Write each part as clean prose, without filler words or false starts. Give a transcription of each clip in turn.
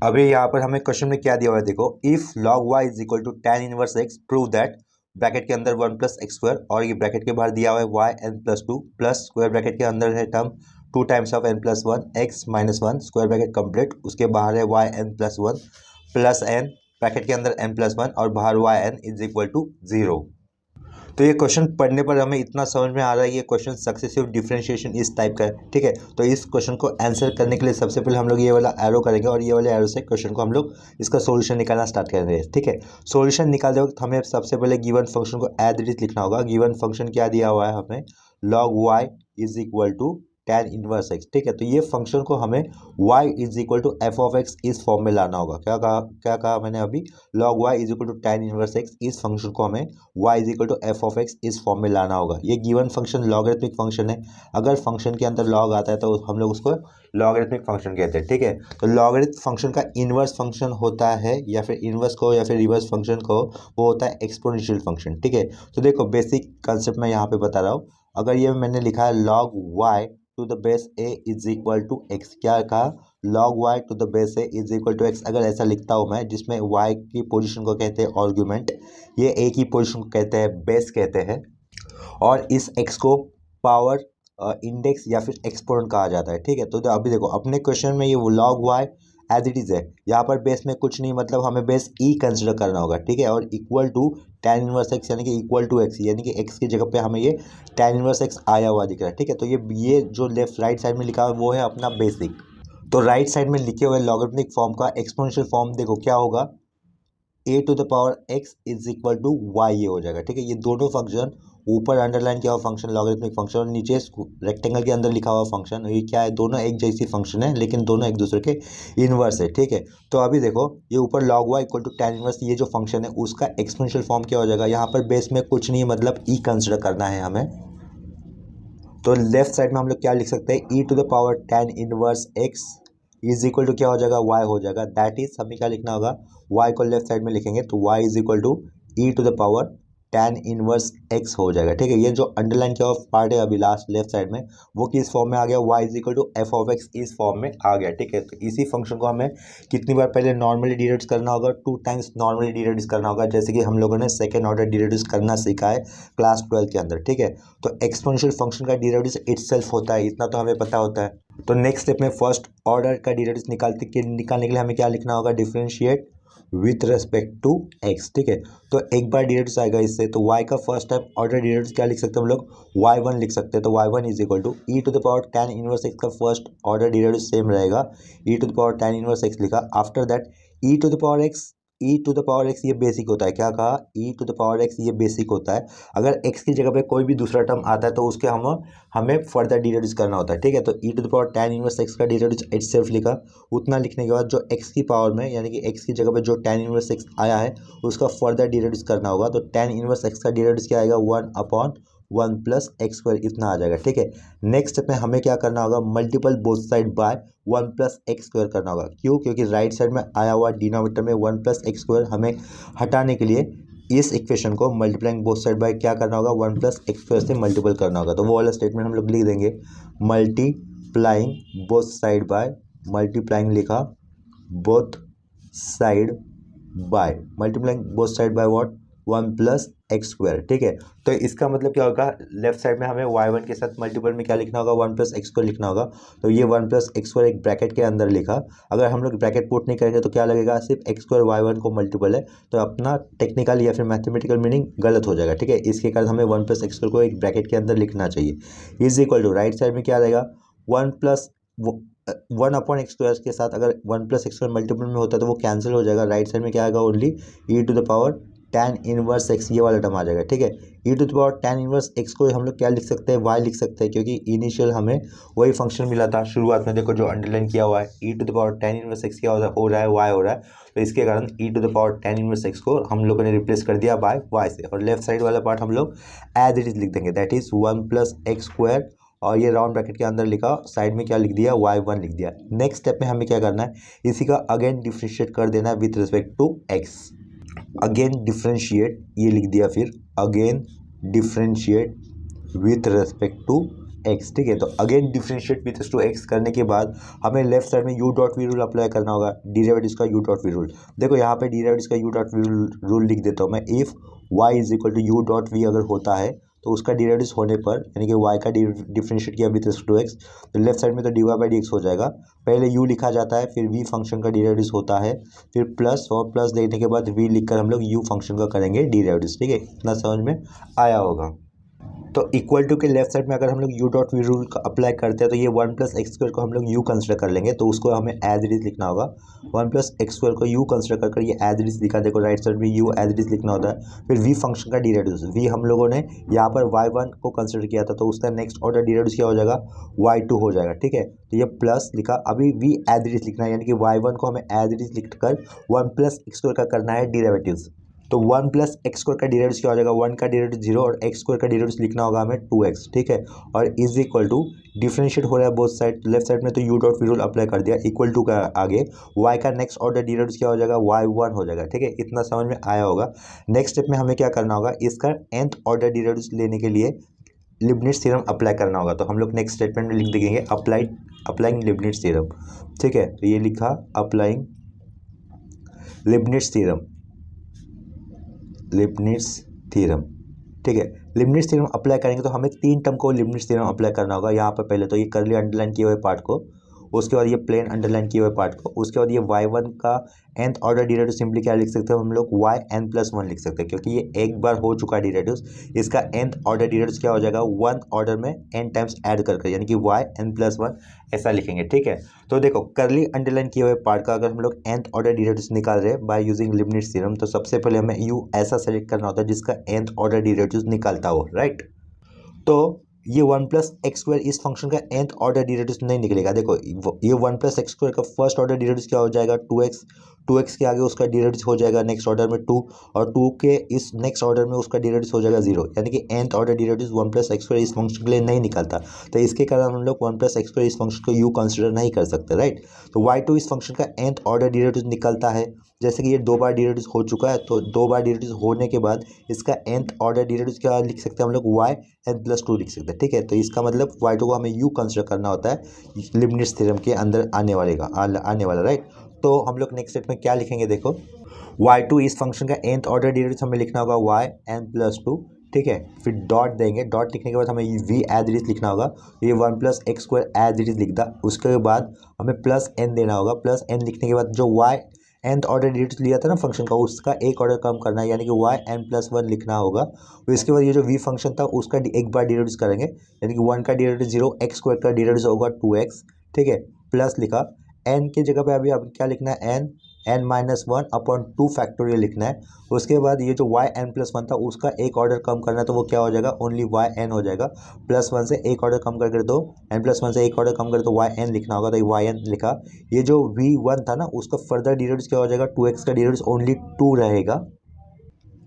अभी यहाँ पर हमें क्वेश्चन में क्या दिया हुआ है, देखो if log y is equal to tan inverse x prove that bracket के अंदर 1 प्लस एक्स स्क्वायर और ये ब्रैकेट के बाहर दिया हुआ है y n plus two plus square bracket के अंदर है term 2 times of n plus one x minus one square bracket complete, उसके बाहर है y n plus one plus n bracket के अंदर n प्लस वन और बाहर y n is equal to 0। तो ये क्वेश्चन पढ़ने पर हमें इतना समझ में आ रहा है कि ये क्वेश्चन सक्सेसिव डिफरेंशिएशन इस टाइप का है, ठीक है। तो इस क्वेश्चन को आंसर करने के लिए सबसे पहले हम लोग ये वाला एरो करेंगे और ये वाले एरो से क्वेश्चन को हम लोग इसका सॉल्यूशन निकालना स्टार्ट करेंगे, ठीक है। सॉल्यूशन निकालते वक्त हमें सबसे पहले गिवन फंक्शन को एज इट इज लिखना होगा। गिवन फंक्शन क्या दिया हुआ है हमें, log y is equal to tan inverse x, ठीक है। तो ये फंक्शन को हमें y is equal to f of x इस फॉर्म में लाना होगा। क्या कहा मैंने अभी, log y is equal to tan inverse x, इस फंक्शन को हमें y is equal to f of x इस फॉर्म में लाना होगा। ये गिवन फंक्शन लॉगरिथमिक फंक्शन है। अगर फंक्शन के अंदर लॉग आता है तो हम लोग उसको लॉगरिथमिक फंक्शन कहते हैं, ठीक है। तो लॉगरिथमिक फंक्शन का इनवर्स फंक्शन होता है, या फिर इनवर्स को या फिर रिवर्स फंक्शन को, वो होता है एक्सपोनेंशियल फंक्शन, ठीक है। तो देखो बेसिक कंसेप्ट मैं यहाँ पे बता रहा हूँ। अगर ये मैंने लिखा है log y to the base a is equal to x, क्या कहा, log y to the base a is equal to x. अगर ऐसा लिखता हूँ मैं, जिसमें y की पोजीशन को कहते हैं आर्गुमेंट, ये a की पोजीशन को कहते हैं बेस कहते हैं, और इस x को पावर इंडेक्स या फिर एक्सपोनेंट कहा जाता है, ठीक है। तो अभी देखो अपने क्वेश्चन में ये log y as it is है, यहाँ पर बेस में कुछ नहीं, मतलब हमें बेस e कंसिडर करना होगा, ठीक है। और equal to tan inverse x यानी कि इक्वल टू x, यानी कि x की जगह पे हमें ये tan इनवर्स x आया हुआ दिख रहा है, ठीक है। तो ये जो लेफ्ट राइट साइड में लिखा हुआ है वो है अपना बेसिक। तो राइट साइड में लिखे हुए लॉगरिथमिक फॉर्म का एक्सपोनेंशियल फॉर्म देखो क्या होगा, a to the power x is equal to y, ये हो जाएगा, ठीक है। ये दोनों फंक्शन, ऊपर अंडरलाइन किया हुआ फंक्शन लॉगरिथमिक फंक्शन और नीचे रेक्टेंगल के अंदर लिखा हुआ फंक्शन, ये क्या है, दोनों एक जैसी फंक्शन है लेकिन दोनों एक दूसरे के इनवर्स है, ठीक है। तो अभी देखो ये ऊपर log y equal to tan inverse, ये जो फंक्शन है उसका एक्सपोनेंशियल फॉर्म क्या हो जाएगा, यहाँ पर बेस में कुछ नहीं, मतलब e कंसिडर करना है हमें। तो लेफ्ट साइड में हम लोग क्या लिख सकते हैं, e to the power tan inverse x is equal to क्या हो जाएगा, y हो जाएगा। दैट इज हमें क्या लिखना होगा, y को लेफ्ट साइड में लिखेंगे तो y is equal to e to the power tan inverse x हो जाएगा, ठीक है। ये जो अंडरलाइन किया हुआ पार्ट है अभी लास्ट लेफ्ट साइड में, वो किस फॉर्म में आ गया, y is equal to f of x इस फॉर्म में आ गया, ठीक है। तो इसी फंक्शन को हमें कितनी बार पहले नॉर्मली डिराइव करना होगा, 2 टाइम्स नॉर्मली डिराइव करना होगा, जैसे कि हम लोगों ने सेकेंड ऑर्डर डिराइव करना सीखा है क्लास 12 के अंदर, ठीक है। तो एक्सपोनेंशियल फंक्शन का डिराइव इटसेल्फ होता है, इतना तो हमें पता होता है। तो नेक्स्ट स्टेप में फर्स्ट ऑर्डर का डिराइव निकालने के लिए हमें क्या लिखना होगा, differentiate with respect to x, ठीक है। तो एक बार डिराइव आएगा इससे, तो y का फर्स्ट टाइम ऑर्डर डिराइव क्या लिख सकते हैं हम लोग, y1 लिख सकते हैं। तो y1 is equal to e to the power tan inverse x का फर्स्ट ऑर्डर डिराइव सेम रहेगा, e to the power tan inverse x लिखा। After that e to the power x, e to the power x ये basic होता है, क्या कहा, e to the power x ये basic होता है। अगर एक्स की जगह पे कोई भी दूसरा टर्म आता है तो उसके हमें फर्दर डिराइव करना होता है, ठीक है। तो e to the power tan inverse x का डिराइव इटसेल्फ लिखा, उतना लिखने के बाद जो एक्स की पावर में, यानी कि एक्स की जगह पे जो tan इनवर्स एक्स आया है उसका फर्दर डिराइव करना होगा। तो tan इनवर्स एक्स का डिराइव क्या आएगा, 1/1 प्लस एक्स स्क्वायर, इतना आ जाएगा, ठीक है। नेक्स्ट स्टेप में हमें क्या करना होगा, multiple both side by 1 plus x square करना होगा। क्यों, क्योंकि राइट साइड में आया हुआ डिनोमिनेटर में 1 प्लस एक्स स्क्वायर हमें हटाने के लिए इस इक्वेशन को मल्टीप्लाइंग बोथ साइड बाय क्या करना होगा, 1 प्लस एक्स स्क्वायर से मल्टीपल करना होगा। तो वो वाला स्टेटमेंट हम लोग लिख देंगे, multiplying both side by, multiplying लिखा both side by, multiplying both side by what, 1 plus x square, ठीक है। तो इसका मतलब क्या होगा, लेफ्ट साइड में हमें y1 के साथ मल्टीपल में क्या लिखना होगा, 1 प्लस एक्स स्क्वायर लिखना होगा। तो ये 1 प्लस एक्स स्क्वायर एक ब्रैकेट के अंदर लिखा। अगर हम लोग ब्रैकेट पुट नहीं करेंगे तो क्या लगेगा, सिर्फ एक्स स्क्वायर y1 को मल्टीपल है, तो अपना टेक्निकल या फिर मैथमेटिकल मीनिंग गलत हो जाएगा, ठीक है। इसके कारण हमें 1 प्लस एक्स स्क्वायर को एक ब्रैकेट के अंदर लिखना चाहिए। Is equal to right side में क्या रहेगा, 1 प्लस 1/x स्क्वायर के साथ अगर 1 प्लस एक्स स्क्वायर मल्टीपल में होता है तो वो कैंसिल हो जाएगा। राइट साइड में क्या आएगा, only e to the power tan inverse x, ये वाला टर्म आ जाएगा, ठीक है। E to the power tan inverse x को हम लोग क्या लिख सकते हैं, y लिख सकते हैं, क्योंकि इनिशियल हमें वही फंक्शन मिला था शुरुआत में। देखो जो अंडरलाइन किया हुआ है, e to the power tan inverse x क्या हो रहा है, y हो रहा है। तो इसके कारण e to the power tan inverse x को हम लोगों ने रिप्लेस कर दिया बाय y से, और लेफ्ट साइड वाला पार्ट हम लोग एज इट इज लिख देंगे, that is 1 plus x square, और ये राउंड ब्रैकेट के अंदर लिखा, साइड में क्या लिख दिया, y1 लिख दिया। नेक्स्ट स्टेप में हमें क्या करना है, इसी का अगेन डिफ्रेंशिएट कर देना है with respect to x। Again differentiate ये लिख दिया, फिर again differentiate with respect to x, ठीक है। तो again differentiate with to x करने के बाद हमें लेफ्ट साइड में u dot v rule apply करना होगा, डेरिवेटिव्स का यू डॉट वी रूल। देखो यहाँ पे डेरिवेटिव्स का यू डॉट वी रूल लिख देता हूँ मैं। If y is equal to u dot v अगर होता है तो उसका डेरिवेटिव्स होने पर, यानी कि वाई का डिफरेंशिएट किया विथ टू एक्स, तो लेफ्ट साइड में तो d y by d x हो जाएगा। पहले यू लिखा जाता है, फिर वी फंक्शन का डेरिवेटिव्स होता है, फिर प्लस, और प्लस देखने के बाद वी लिखकर हम लोग यू फंक्शन का करेंगे डेरिवेटिव्स, ठीक है। इतना समझ में आया होगा। तो इक्वल टू के लेफ्ट साइड में अगर हम लोग u dot v rule apply करते हैं तो ये वन प्लस एक्स स्क्वायर को हम लोग यू कंसिडर कर लेंगे, तो उसको हमें एज इट इज लिखना होगा। वन प्लस एक्स स्क्वायर को यू कंसिडर कर ये एज इट इज लिखा, देखो राइट साइड में यू एज इट इज लिखना होता है। फिर वी फंक्शन का डेरिवेटिव, वी हम लोगों ने यहाँ पर वाई वन को कंसिडर किया था, तो उसका नेक्स्ट ऑर्डर डेरिवेटिव क्या हो जाएगा, वाई टू हो जाएगा, ठीक है। तो ये प्लस लिखा, अभी वी एज इट इज लिखना है, यानी कि वाई वन को हमें एज इट इज लिख कर वन प्लस एक्स स्क्वायर का करना है डेरिवेटिव्स। तो वन प्लस एक्स स्क्वायर का डेरिवेटिव क्या हो जाएगा, वन का डेरिवेटिव जीरो और एक्स स्क्वायर का डेरिवेटिव लिखना होगा हमें 2x, ठीक है। और इज इक्वल टू डिफरेंशिएट हो रहा है बोथ साइड, लेफ्ट साइड में तो u dot v rule apply कर दिया, इक्वल टू का आगे y का नेक्स्ट ऑर्डर डेरिवेटिव क्या हो जाएगा, y1 हो जाएगा, ठीक है। इतना समझ में आया होगा। नेक्स्ट स्टेप में हमें क्या करना होगा, इसका nth ऑर्डर डेरिवेटिव लेने के लिए लिबनिट्ज थ्योरम अप्लाई करना होगा। तो हम लोग नेक्स्ट स्टेटमेंट में लिख देंगे अप्लाइंग लिबनिट्ज थ्योरम, ठीक है। तो ये लिखा अप्लाइंग लिबनिट्ज थ्योरम, लिबनिट्ज थ्योरम, ठीक है। लिबनिट्ज थ्योरम अप्लाई करेंगे तो हमें तीन टर्म को लिबनिट्ज थ्योरम अप्लाई करना होगा। यहाँ पर पहले तो ये करली अंडरलाइन किए हुए पार्ट को, उसके बाद ये प्लेन अंडरलाइन किए हुए पार्ट को, उसके बाद ये y1 का nth ऑर्डर डेरिवेटिव सिंपली क्या लिख सकते हैं हम लोग, yn+1 लिख सकते हैं, क्योंकि ये एक बार हो चुका है डेरिवेटिव। इसका nth ऑर्डर डेरिवेटिव क्या हो जाएगा, वन ऑर्डर में n टाइम्स ऐड करके, यानी कि yn+1 ऐसा लिखेंगे, ठीक है। तो देखो करली अंडरलाइन किए हुए पार्ट का अगर हम लोग nth ऑर्डर डेरिवेटिव निकाल रहे हैं बाय यूजिंग लिबनिट्ज थ्योरम, तो सबसे पहले हमें u ऐसा सेलेक्ट करना होता है जिसका nth ऑर्डर डेरिवेटिव निकलता हो, राइट। तो ये वन प्लस एक्स स्क्वायर इस फंक्शन का nth ऑर्डर डेरिवेटिव नहीं निकलेगा। देखो ये वन प्लस एक्स स्क्वायर का फर्स्ट ऑर्डर डेरिवेटिव क्या हो जाएगा, 2x के आगे उसका डेरिवेटिव हो जाएगा नेक्स्ट ऑर्डर में 2, और 2 के इस नेक्स्ट ऑर्डर में उसका डेरिवेटिव हो जाएगा 0, यानी कि nth order derivative one plus x square इस फंक्शन के लिए नहीं निकलता। तो इसके कारण हम लोग वन प्लस एक्स स्क्वायर इस फंक्शन को यू कंसिडर नहीं कर सकते, राइट। तो y2 इस फंक्शन का nth ऑर्डर डेरिवेटिव निकलता है, जैसे कि ये दो बार डेरिवेटिव हो चुका है, तो दो बार डेरिवेटिव होने के बाद इसका nth ऑर्डर डेरिवेटिव क्या लिख सकते हैं हम लोग, yn+2 लिख सकते हैं, ठीक है। तो इसका मतलब y2 को हमें u कंसिडर करना होता है लिबनिट्ज थ्योरम के अंदर आने वाला, राइट। तो हम लोग नेक्स्ट स्टेप में क्या लिखेंगे, देखो y2 इस फंक्शन का nth ऑर्डर डेरिवेटिव हमें लिखना होगा yn+2, ठीक है। फिर डॉट देंगे, डॉट लिखने के बाद हमें v एज इट इज लिखना होगा, ये one plus x square as it is लिख दा। उसके बाद हमें प्लस n देना होगा, प्लस n लिखने के बाद जो y nth ऑर्डर डेरिवेटिव लिया था ना फंक्शन का, उसका एक ऑर्डर कम करना है, यानी कि yn+1 लिखना होगा। तो इसके बाद ये जो v फंक्शन था उसका एक बार डेरिवेटिव करेंगे, यानी कि 1 का डेरिवेटिव 0, एक्स स्क्वायर का डेरिवेटिव होगा 2x, ठीक है। प्लस लिखा, n की जगह पे अभी क्या लिखना है, n-1/2 फैक्टोरियल लिखना है। उसके बाद ये जो yn+1 था उसका एक ऑर्डर कम करना है, तो वो क्या हो जाएगा, ओनली yn हो जाएगा। +1 से एक ऑर्डर कम करके दो, n+1 से एक ऑर्डर कम करे तो yn लिखना होगा, तो yn लिखा। ये जो v1 था ना उसका फर्दर डेरिवेटिव क्या हो जाएगा, 2x का डेरिवेटिव ओनली 2 रहेगा।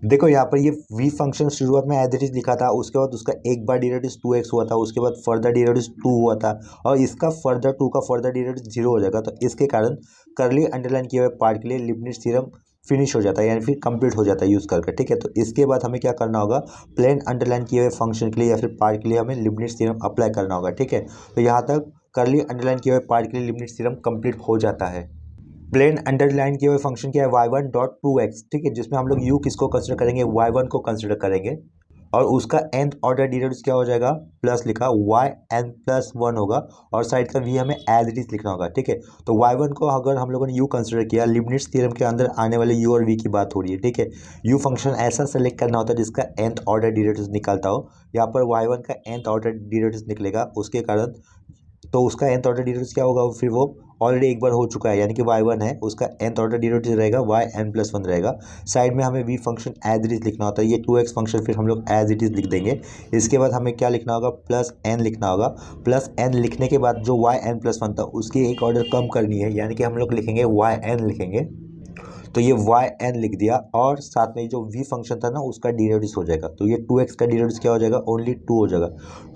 देखो यहाँ पर ये v फंक्शन शुरुआत में एज इट इज लिखा था, उसके बाद उसका एक बार डेरिवेटिव 2x हुआ था, उसके बाद फर्दर डेरिवेटिव 2 हुआ था, और इसका फर्दर 2 का फर्दर डेरिवेटिव 0 हो जाएगा। तो इसके कारण करली अंडरलाइन किए हुए पार्ट के लिए लिबनिट्ज थ्योरम फिनिश हो जाता है, यानी फिर कंप्लीट हो जाता है यूज़ करके, ठीक है। तो इसके बाद हमें क्या करना होगा, प्लेन अंडरलाइन किए हुए फंक्शन के लिए या फिर पार्ट के लिए हमें लिबनिट्ज थ्योरम अप्लाई करना होगा, ठीक है। तो यहाँ तक करली अंडरलाइन किए हुए पार्ट के लिए लिबनिट्ज थ्योरम कंप्लीट हो जाता है। प्लेन अंडरलाइन किए हुए फंक्शन क्या है, y1.2x, ठीक है, जिसमें हम लोग u किसको कंसिडर करेंगे, y1 को कंसिडर करेंगे, और उसका nth ऑर्डर डेरिवेटिव क्या हो जाएगा, प्लस लिखा yn+1 होगा, और साइड का v हमें एज इट इज लिखना होगा, ठीक है। तो y1 को अगर हम लोगों ने u कंसिडर किया, लिबनिट्ज थ्योरम के अंदर आने वाले u और v की बात हो रही है, ठीक है। u फंक्शन ऐसा सेलेक्ट करना होता है जिसका nth ऑर्डर डेरिवेटिव निकलता हो। यहाँ पर y1 का nth ऑर्डर डेरिवेटिव निकलेगा, उसके कारण तो उसका nth ऑर्डर डेरिवेटिव क्या होगा, फिर वो ऑलरेडी एक बार हो चुका है, यानी कि y1 है, उसका nth ऑर्डर डेरिवेटिव रहेगा yn+1 रहेगा। साइड में हमें v function as it is लिखना होता है, ये 2x फंक्शन फिर हम लोग एज इट इज लिख देंगे। इसके बाद हमें क्या लिखना होगा, प्लस n लिखना होगा। प्लस n लिखने के बाद जो yn+1 था उसकी एक ऑर्डर कम करनी है, यानी कि हम लोग लिखेंगे yn लिखेंगे। तो ये वाई एन लिख दिया और साथ में जो वी फंक्शन था ना उसका डेरिवेटिव हो जाएगा। तो ये 2x का डेरिवेटिव क्या हो जाएगा, ओनली 2 हो जाएगा।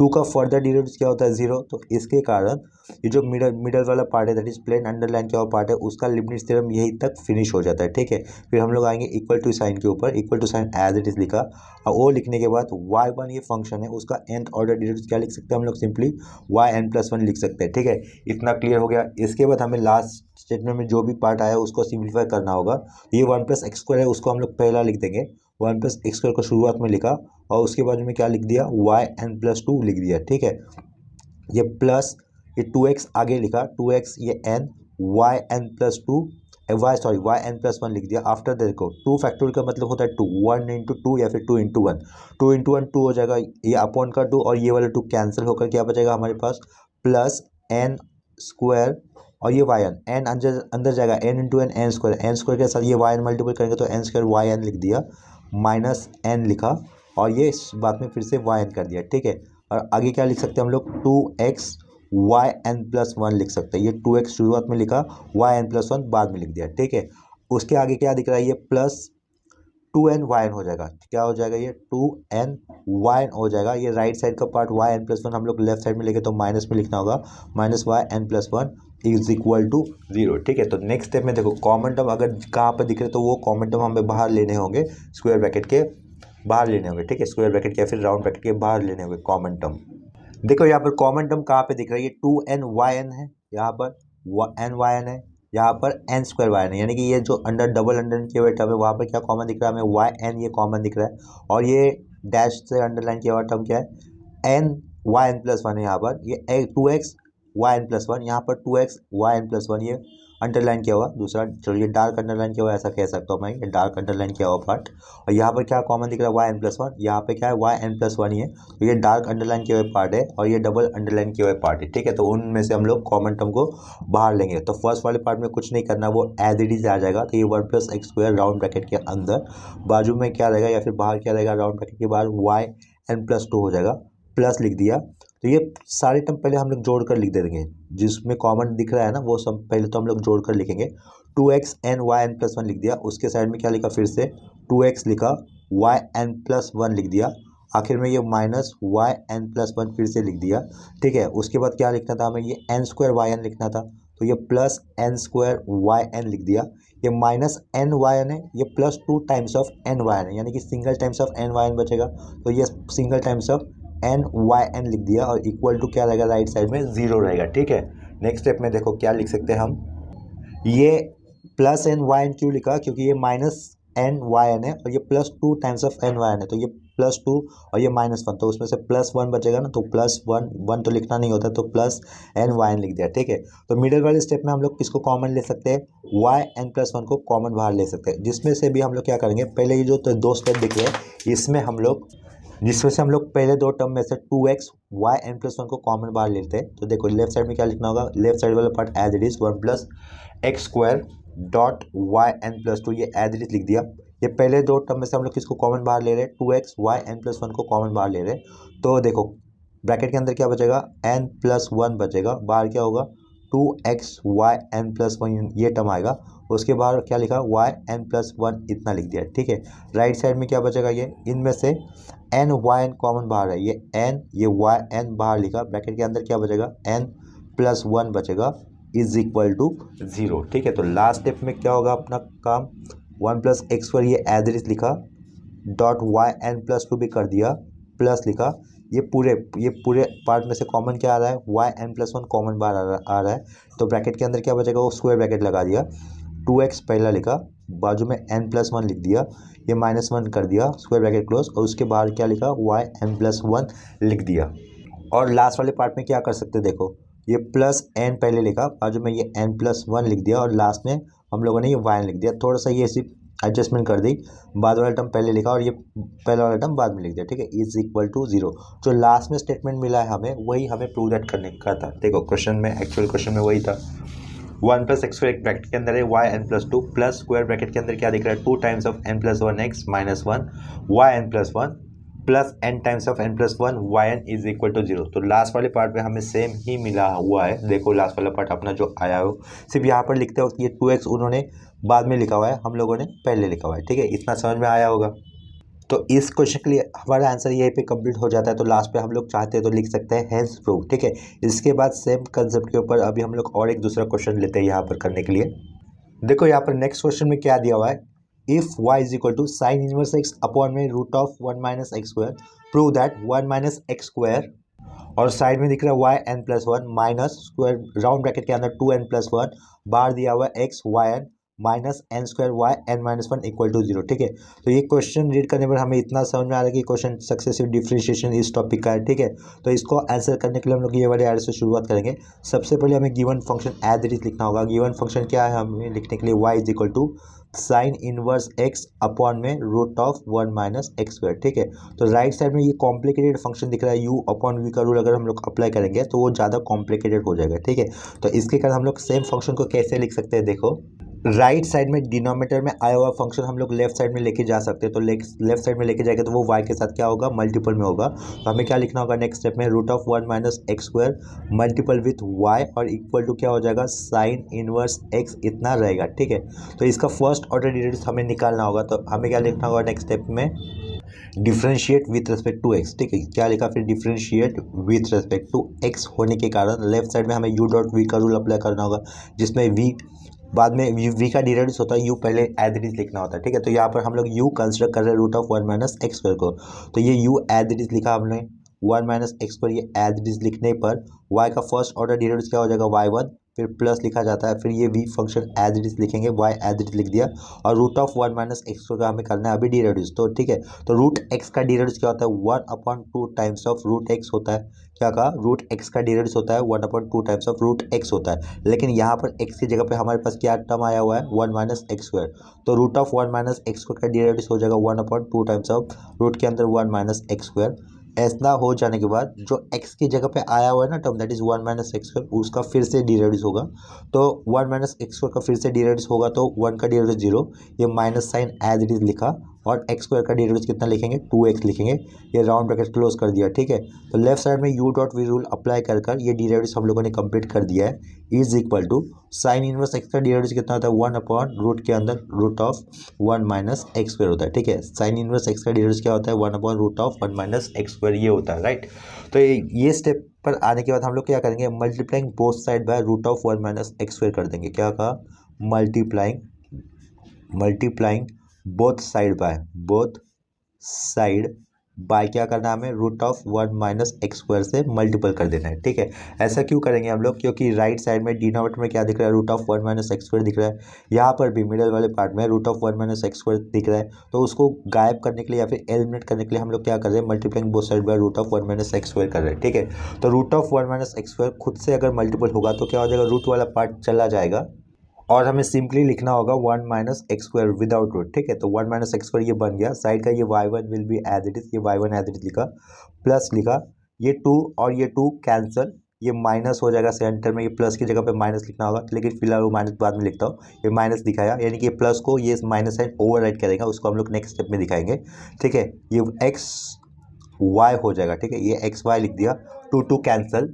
2 का फर्दर डेरिवेटिव क्या होता है 0। तो इसके कारण ये जो मिडल वाला पार्ट है दैट इज प्लेन अंडरलाइन क्या हुआ पार्ट है उसका लिबनिट्ज थ्योरम यही तक फिनिश हो जाता है। ठीक है, फिर हम लोग आएंगे इक्वल टू साइन के ऊपर, equal to sine as it is लिखा और वो लिखने के बाद y1 ये फंक्शन है उसका nth ऑर्डर डेरिवेटिव क्या लिख सकते हैं हम लोग, सिंपली yn+1 लिख सकते हैं। ठीक है, इतना क्लियर हो गया। इसके बाद हमें लास्ट स्टेटमेंट में जो भी पार्ट आया उसको सिंप्लीफाई करना होगा। ये 1+x² है उसको हम लोग पहला लिख देंगे, 1+x² को शुरुआत में लिखा और उसके बाद में क्या लिख दिया yn+2 लिख दिया। ठीक है, ये प्लस ये 2x आगे लिखा 2x ये n yn+2 yn+1 लिख दिया। आफ्टर देखो 2 फैक्टोरियल का मतलब होता है 2, 1 इंटू 2 या फिर 2 इंटू 1, 2 इंटू 1 2 हो जाएगा, ये अपॉन का 2 और ये वाला 2 कैंसिल होकर क्या बचेगा हमारे पास प्लस n स्क्वायर और ये वाई एन अंदर जाएगा n इंटू एन स्क्वायर के साथ ये वाई एन मल्टीपल करेंगे तो n स्क्वायर वाई एन लिख दिया, माइनस n लिखा और ये इस बात में फिर से वाई एन कर दिया। ठीक है, और आगे क्या लिख सकते हैं हम लोग 2x yn+1 लिख सकते हैं। ये 2x शुरुआत में लिखा yn+1 बाद में लिख दिया। ठीक है, उसके आगे क्या दिख रहा है ये प्लस 2n yn हो जाएगा। क्या हो जाएगा ये 2n yn हो जाएगा। ये राइट साइड का पार्ट yn+1 हम लोग लेफ्ट साइड में लेंगे तो माइनस में लिखना होगा, minus yn+1 is equal to 0। ठीक है, तो नेक्स्ट स्टेप में देखो कॉमन टर्म अगर कहाँ पर दिख रहे तो वो कॉमन टर्म हमें बाहर लेने होंगे, स्क्वायर ब्रैकेट के बाहर लेने होंगे। ठीक है, स्क्वायर ब्रैकेट या फिर राउंड ब्रैकेट के बाहर लेने होंगे कॉमन टर्म। देखो यहाँ पर कॉमन टर्म कहाँ पे दिख रहा है, ये 2n yn है, यहाँ पर n yn है, यहाँ पर n स्क्वायर वाई एन है, यानी कि ये जो अंडर डबल अंडर किया हुआ टर्म है वहाँ पर क्या कॉमन दिख रहा है हमें वाई एन, ये कॉमन दिख रहा है और ये डैश से अंडरलाइन किया हुआ टर्म क्या है n yn+1 है। यहाँ पर ये 2x yn+1, यहाँ पर 2x yn+1 ये अंडरलाइन किया हुआ दूसरा, चलिए डार्क अंडरलाइन किया हुआ ऐसा कह सकता हूँ मैं, ये डार्क अंडरलाइन किया हुआ पार्ट और यहाँ पर क्या कॉमन दिख रहा है yn+1, यहाँ पे क्या है yn+1 ही है, तो ये डार्क अंडरलाइन किए हुए पार्ट है और ये डबल अंडरलाइन किए हुए पार्ट है। ठीक है, तो उनमें से हम लोग कॉमन टर्म को बाहर लेंगे। तो फर्स्ट वाले पार्ट में कुछ नहीं करना, वो एज इट इज आ जाएगा। तो ये 1+x² राउंड ब्रैकेट के अंदर बाजू में क्या रहेगा या फिर बाहर क्या रहेगा, राउंड ब्रैकेट के बाहर yn+2 हो जाएगा, प्लस लिख दिया। तो ये सारे टर्म पहले हम लोग जोड़ कर लिख दे देंगे, जिसमें कॉमन दिख रहा है ना वो सब पहले तो हम लोग जोड़ कर लिखेंगे। 2x yn+1 लिख दिया, उसके साइड में क्या लिखा फिर से 2x लिखा, yn+1 लिख दिया, आखिर में ये माइनस yn+1 फिर से लिख दिया। ठीक है, उसके बाद क्या लिखना था हमें, ये n स्क्वायर वाई एन लिखना था, तो ये plus n square y n लिख दिया, ये माइनस n वाई एन है, ये plus 2 times of n y n है, यानी कि single times of n y n बचेगा, तो ये single times of n y n लिख दिया और इक्वल टू क्या रहेगा राइट साइड में 0 रहेगा। ठीक है, नेक्स्ट स्टेप में देखो क्या लिख सकते हैं हम, ये प्लस n वाई एन क्यों लिखा, क्योंकि ये माइनस n वाई एन है और ये plus 2 times of n y n है, तो ये प्लस 2 और ये -1 तो उसमें से +1 बचेगा ना, तो +1 तो लिखना नहीं होता तो प्लस n वाई एन लिख दिया। ठीक है, तो मिडिल वाले स्टेप में हम लोग किसको कॉमन ले सकते हैं, yn+1 को कॉमन बाहर ले सकते हैं, जिसमें से भी हम लोग क्या करेंगे, पहले ये जो तो 2 स्टेप दिख रहे हैं जिसमें से हम लोग पहले 2 टर्म में से 2x yn+1 को कॉमन बाहर लेते हैं। तो देखो लेफ्ट साइड में क्या लिखना होगा, लेफ्ट साइड वाला part as it is 1+x² dot yn+2 ये एज इट इज लिख दिया। ये पहले 2 टर्म में से हम लोग किसको कॉमन बाहर ले रहे हैं, 2x yn+1 को कॉमन बाहर ले रहे हैं। तो देखो ब्रैकेट के अंदर क्या बचेगा, n+1 बचेगा, बाहर क्या होगा 2x yn+1 ये टर्म आएगा, उसके बाहर क्या लिखा yn+1 इतना लिख दिया। ठीक है, राइट साइड में क्या बचेगा, ये इनमें से n yn कॉमन बाहर है, ये n ये yn बाहर लिखा, ब्रैकेट के अंदर क्या बचेगा n+1 बचेगा इज इक्वल टू 0। ठीक है, तो लास्ट स्टेप में क्या होगा अपना काम, 1+x² ये एज इट इज लिखा, डॉट yn+2 भी कर दिया, प्लस लिखा, ये पूरे पार्ट में से कॉमन क्या आ रहा है yn+1 कॉमन बाहर आ रहा है, तो ब्रैकेट के अंदर क्या बचेगा वो स्क्वायर ब्रैकेट लगा दिया, 2x पहला लिखा, बाजू में n+1 लिख दिया, ये -1 कर दिया, स्क्वायर ब्रैकेट क्लोज, और उसके बाहर क्या लिखा yn+1 लिख दिया। और लास्ट वाले पार्ट में क्या कर सकते हैं, देखो ये प्लस n पहले लिखा, बाजू में ये n+1 लिख दिया और लास्ट में हम लोगों ने ये y लिख दिया, थोड़ा सा ये सिर्फ एडजस्टमेंट कर दी, बाद वाला टर्म पहले लिखा और ये पहला वाला टर्म बाद में लिख दिया। ठीक है, इज इक्वल टू 0, जो लास्ट में स्टेटमेंट मिला है हमें वही हमें प्रूव दैट करने का था। देखो क्वेश्चन में एक्चुअल क्वेश्चन में वही था, 1+x² एक ब्रैकेट के अंदर है yn+2 प्लस स्क्वायर ब्रैकेट के अंदर क्या दिख रहा है 2 times of n+1x -1 yn+1 plus n times of n plus one y n is equal to zero. तो लास्ट वाले पार्ट में हमें सेम ही मिला हुआ है। देखो लास्ट वाला पार्ट अपना जो आया हो, सिर्फ यहाँ पर लिखते वक्त ये 2x उन्होंने बाद में लिखा हुआ है, हम लोगों ने पहले लिखा हुआ है। ठीक है, इतना समझ में आया होगा। तो इस क्वेश्चन के लिए हमारा आंसर यहीं पे कंप्लीट हो जाता है। तो लास्ट पे हम लोग चाहते हैं तो लिख सकते हैं हेंस प्रूव। ठीक है, इसके बाद सेम कंसेप्ट के ऊपर अभी हम लोग और एक दूसरा क्वेश्चन लेते हैं यहाँ पर करने के लिए। देखो यहाँ पर नेक्स्ट क्वेश्चन में क्या दिया हुआ है, if y is equal to sine inverse x upon में root of 1 minus x square, prove that 1 minus x square, और साइड में दिख रहा है y n plus one minus square round bracket के अंदर 2n प्लस वन, बाहर दिया हुआ है x y n minus n square y n minus one equal to zero. ठीक है, तो ये क्वेश्चन रीड करने पर हमें इतना समझ में आ रहा है कि क्वेश्चन सक्सेसिव डिफरेंशिएशन इस टॉपिक का है। ठीक है, तो इसको आंसर करने के लिए हम लोग ये वाले एरे से शुरुआत करेंगे। सबसे पहले हमें given function as it is लिखना होगा। गिवन फंक्शन क्या है हमें लिखने के लिए, y is equal to sine inverse x upon में root of 1 minus x square. ठीक है, तो राइट साइड में ये कॉम्प्लिकेटेड फंक्शन दिख रहा है, u अपॉन वी का रूल अगर हम लोग अप्लाई करेंगे तो वो ज़्यादा कॉम्प्लिकेटेड हो जाएगा। ठीक है, तो इसके कारण हम लोग सेम फंक्शन को कैसे लिख सकते हैं, देखो राइट साइड में डिनोमिनेटर में आया हुआ फंक्शन हम लोग लेफ्ट साइड में लेके जा सकते हैं। तो लेफ्ट साइड में लेके जाएंगे तो वो y के साथ क्या होगा, मल्टीपल में होगा। तो हमें क्या लिखना होगा नेक्स्ट स्टेप में, root of 1 minus x square multiple with y और इक्वल टू क्या हो जाएगा, साइन इनवर्स x इतना रहेगा। ठीक है, तो इसका फर्स्ट ऑर्डर डेरिवेटिव हमें निकालना होगा। तो हमें क्या लिखना होगा नेक्स्ट स्टेप में, differentiate with respect to x. ठीक है, क्या लिखा फिर, differentiate with respect to x होने के कारण लेफ्ट साइड में हमें यू डॉट वी का रूल अप्लाई करना होगा, जिसमें वी बाद में वी का डिराइव्ड होता है, यू पहले एज इट इज लिखना होता है। ठीक है, तो यहाँ पर हम लोग यू कंसिडर कर रहे हैं root of 1 minus x square को। तो ये यू एज इट इज लिखा हमने 1 माइनस एक्स स्क्वायर, ये एज इट इज लिखने पर वाई का फर्स्ट ऑर्डर डिराइव्ड क्या हो जाएगा, y1, फिर प्लस लिखा जाता है, फिर ये v function as it is लिखेंगे, y एज इट इज लिख दिया, और रूट ऑफ 1 माइनस एक्स का हमें करना है अभी डिराइव्ड। तो ठीक है, तो रूट एक्स का डिराइव्ड क्या होता है, 1/2 टाइम्स ऑफ रूट एक्स होता है। क्या कहा, रूट एक्स का डिराइव्ड होता है 1/2 टाइम्स ऑफ रूट एक्स होता है। लेकिन यहाँ पर एक्स की जगह पे हमारे पास क्या टर्म आया हुआ है, 1 माइनस एक्स स्क्वायर। तो root of 1 minus x square का डिराइव्ड हो जाएगा 1/2 टाइम्स ऑफ रूट के अंदर 1 माइनस एक्स स्क्वायर। ऐसा हो जाने के बाद जो x की जगह पे आया हुआ है ना term, that is 1 minus x square, उसका फिर से डिराइव्ड होगा। तो 1 माइनस एक्स स्क्वायर का फिर से डिराइव्ड होगा, तो 1 का डिराइव्ड 0, ये minus sign as it is लिखा, और एक्स स्क्वायर का डिराइव्ड कितना लिखेंगे, 2x लिखेंगे, ये राउंड ब्रैकेट क्लोज कर दिया। ठीक है, तो लेफ्ट साइड में u dot v rule apply कर ये डिराइव्ड हम लोगों ने कंप्लीट कर दिया है, is equal to sine inverse x का डिराइव्ड कितना होता है, 1/रूट के अंदर root of 1 minus x square होता है। ठीक है, साइन इनवर्स एक्स का डिराइव्ड क्या होता है, 1/रूट ऑफ 1 माइनस एक्स स्क्वायर ये होता है। राइट, तो ये स्टेप पर आने के बाद हम लोग क्या करेंगे, multiplying both side by root of 1 minus x square कर देंगे। क्या कहा, मल्टीप्लाइंग बोथ साइड बाय क्या करना है हमें, root of 1 minus x square से मल्टीपल कर देना है। ठीक है, ऐसा क्यों करेंगे हम लोग, क्योंकि राइट साइड में डिनोमिनेटर में क्या दिख रहा है, root of 1 minus x square दिख रहा है, यहाँ पर भी मिडिल वाले पार्ट में root of 1 minus x square दिख रहा है। तो उसको गायब करने के लिए या फिर एलिमिनेट करने के लिए हम लोग क्या कर रहे हैं, multiplying both side by root of 1 minus x square कर रहे हैं। ठीक है, तो root of 1 minus x square खुद से अगर मल्टीपल होगा तो क्या हो जाएगा, रूट वाला पार्ट चला जाएगा और हमें सिंपली लिखना होगा 1 minus x square without root. ठीक है, तो 1 माइनस एक्स स्क्वायर ये बन गया, साइड का ये y1 will be as it is, ये y1 एज इट इज लिखा, प्लस लिखा, ये 2 और ये 2 कैंसिल, ये माइनस हो जाएगा सेंटर में, ये प्लस की जगह पे माइनस लिखना होगा, लेकिन फिलहाल वो माइनस बाद में लिखता हूँ, ये माइनस दिखाया, यानी कि ये प्लस को ये माइनस साइन ओवरराइट करेगा, उसको हम लोग नेक्स्ट स्टेप में दिखाएंगे। ठीक है, ये एक्स वाई हो जाएगा। ठीक है, ये एक्स वाई लिख दिया, 2 कैंसिल,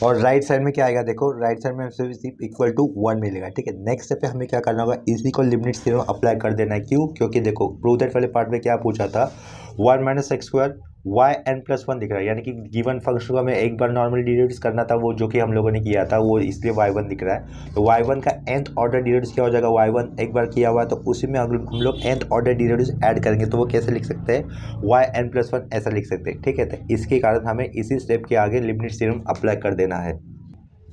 और राइट साइड में क्या आएगा, देखो राइट साइड में सिर्फ इक्वल टू 1 मिलेगा। ठीक है, नेक्स्ट स्टेप पे हमें क्या करना होगा, इसी को लिमिट्स थ्योरम अप्लाई कर देना है। क्यों, क्योंकि देखो प्रूव दैट वाले पार्ट में क्या पूछा था, 1 minus x square y n plus one दिख रहा है, यानी कि गिवन फंक्शन को हमें एक बार नॉर्मल डिराइव्ड करना था, वो जो कि हम लोगों ने किया था, वो इसलिए y1 दिख रहा है। तो y1 का nth ऑर्डर डिराइव्ड क्या हो जाएगा, y1 एक बार किया हुआ है, तो उसी में अगर हम लोग nth ऑर्डर डिराइव्ड ऐड करेंगे तो वो कैसे लिख सकते हैं, yn प्लस वन ऐसा लिख सकते हैं। ठीक है, तो इसके कारण हमें इसी स्टेप के आगे लिमिट्स थ्योरम अप्लाई कर देना है।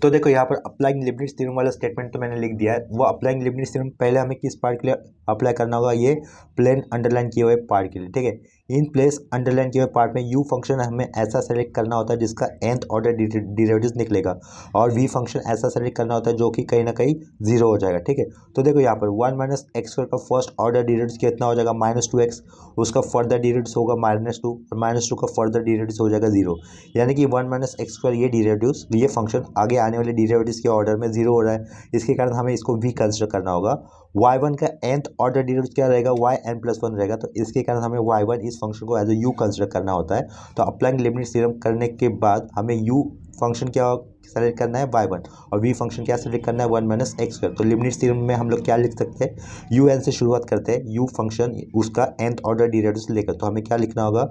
तो देखो यहाँ पर अप्लाइंग लिमिट्स थ्योरम वाला स्टेटमेंट तो मैंने लिख दिया है, वो अप्लाइंग लिमिट्स थ्योरम पहले हमें किस पार्ट के लिए अप्लाई करना होगा, ये प्लेन अंडरलाइन किए हुए पार्ट के लिए। ठीक है, इन प्लेस अंडरलाइन किए हुए पार्ट में यू फंक्शन हमें ऐसा सेलेक्ट करना होता है जिसका nth ऑर्डर डिराइव्ड निकलेगा, और वी फंक्शन ऐसा सेलेक्ट करना होता है जो कि कहीं ना कहीं 0 हो जाएगा। ठीक है, तो देखो यहाँ पर 1 माइनस एक्स स्क्वायर का फर्स्ट ऑर्डर डिराइव्ड कितना हो जाएगा, -2x, उसका फर्दर डिराइव्ड होगा -2, और -2 का फर्दर डिराइव्ड हो जाएगा 0, यानी कि 1 माइनस एक्स स्क्वायर ये डिराइव्ड, ये फंक्शन आगे आने वाले डिराइव्ड के ऑर्डर में 0 हो रहा है, इसके कारण हमें इसको भी कंसिडर करना होगा। y1 का nth ऑर्डर डिराइव्ड क्या रहेगा, yn प्लस वन रहेगा, तो इसके कारण हमें y1 इस फंक्शन को एज ए यू कंसिडर करना होता है। तो अप्लाइंग लेबनिज़ थ्योरम करने के बाद हमें यू फंक्शन क्या सेलेक्ट करना है y1 और v फंक्शन क्या सेलेक्ट करना है 1 माइनस एक्स स्क्वायर। तो लेबनिज़ थ्योरम में हम लोग क्या लिख सकते हैं, यू एन से शुरुआत करते हैं, यू फंक्शन उसका nth ऑर्डर डेरिवेटिव लेकर, तो हमें क्या लिखना होगा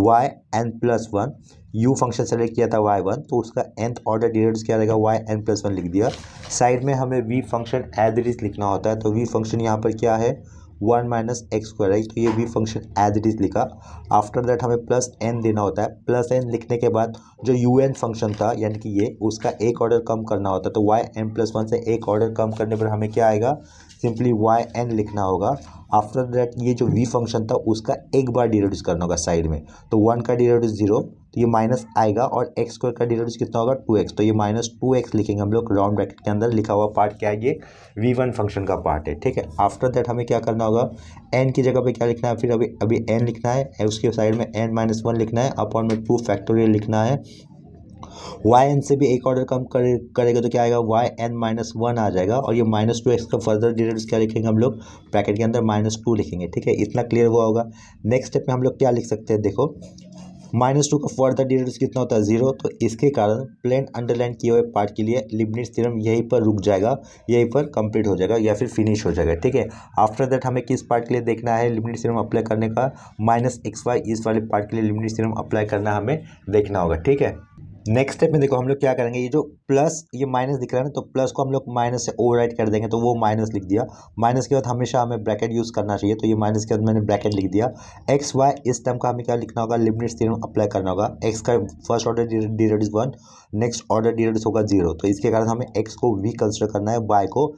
y n plus one. You function select किया था y1 तो उसका nth ऑर्डर डेरिवेटिव क्या रहेगा y n प्लस वन लिख दिया। साइड में हमें v function as it is लिखना होता है, तो v फंक्शन यहाँ पर क्या है 1 माइनस एक्स स्क्वायर है, तो ये v function as it is लिखा। आफ्टर दैट हमें प्लस n देना होता है, प्लस n लिखने के बाद जो यू एन फंक्शन था यानी कि ये उसका एक ऑर्डर कम करना होता है, तो y n प्लस वन से एक ऑर्डर कम करने पर हमें क्या आएगा, सिंपली y n लिखना होगा। आफ्टर दैट ये जो v फंक्शन था उसका एक बार डेरिवेटिव करना होगा साइड में, तो 1 का डेरिवेटिव 0 तो ये माइनस आएगा, और एक्स स्क्वायर का डेरिवेटिव कितना होगा 2x, तो ये माइनस 2x लिखेंगे हम लोग। राउंड ब्रैकेट के अंदर लिखा हुआ पार्ट क्या है, ये v1 फंक्शन का पार्ट है, ठीक है। आफ्टर दैट हमें क्या करना होगा, n की जगह पे क्या लिखना है, फिर अभी n लिखना है, उसके साइड में n माइनस वन लिखना है, अपॉन में 2 फैक्टोरियल लिखना है। वाई एन से भी एक ऑर्डर कम करेगा तो क्या आएगा, वाई एन माइनस वन आ जाएगा, और ये माइनस 2x का फर्दर डेरिवेटिव क्या लिखेंगे हम लोग, ब्रैकेट के अंदर -2 लिखेंगे, ठीक है। इतना क्लियर हुआ होगा। नेक्स्ट स्टेप में हम लोग क्या लिख सकते हैं, देखो -2 का फर्दर डेरिवेटिव कितना होता है 0, तो इसके कारण प्लेन अंडरलाइन किए हुए पार्ट के लिए लिबनिज़ थ्योरम यहीं पर रुक जाएगा, यहीं पर कंप्लीट हो जाएगा या फिर फिनिश हो जाएगा, ठीक है। आफ्टर दैट हमें किस पार्ट के लिए देखना है लिबनिज़ थ्योरम अप्लाई करने का, -xy इस वाले पार्ट के लिए लिबनिज़ थ्योरम अप्लाई करना हमें देखना होगा, ठीक है। नेक्स्ट स्टेप में देखो हम लोग क्या करेंगे, ये जो प्लस ये माइनस दिख रहा है ना, तो प्लस को हम लोग माइनस से ओवरराइट कर देंगे, तो वो माइनस लिख दिया। माइनस के बाद हमेशा हमें ब्रैकेट यूज़ करना चाहिए, तो ये माइनस के बाद मैंने ब्रैकेट लिख दिया। एक्स वाई इस टर्म का हमें क्या लिखना होगा, लिबनिज़ थ्योरम अप्लाई करना होगा। एक्स का first order derivative 1, next order derivative होगा 0, तो इसके कारण हमें एक्स को v कंसिडर करना है, वाई को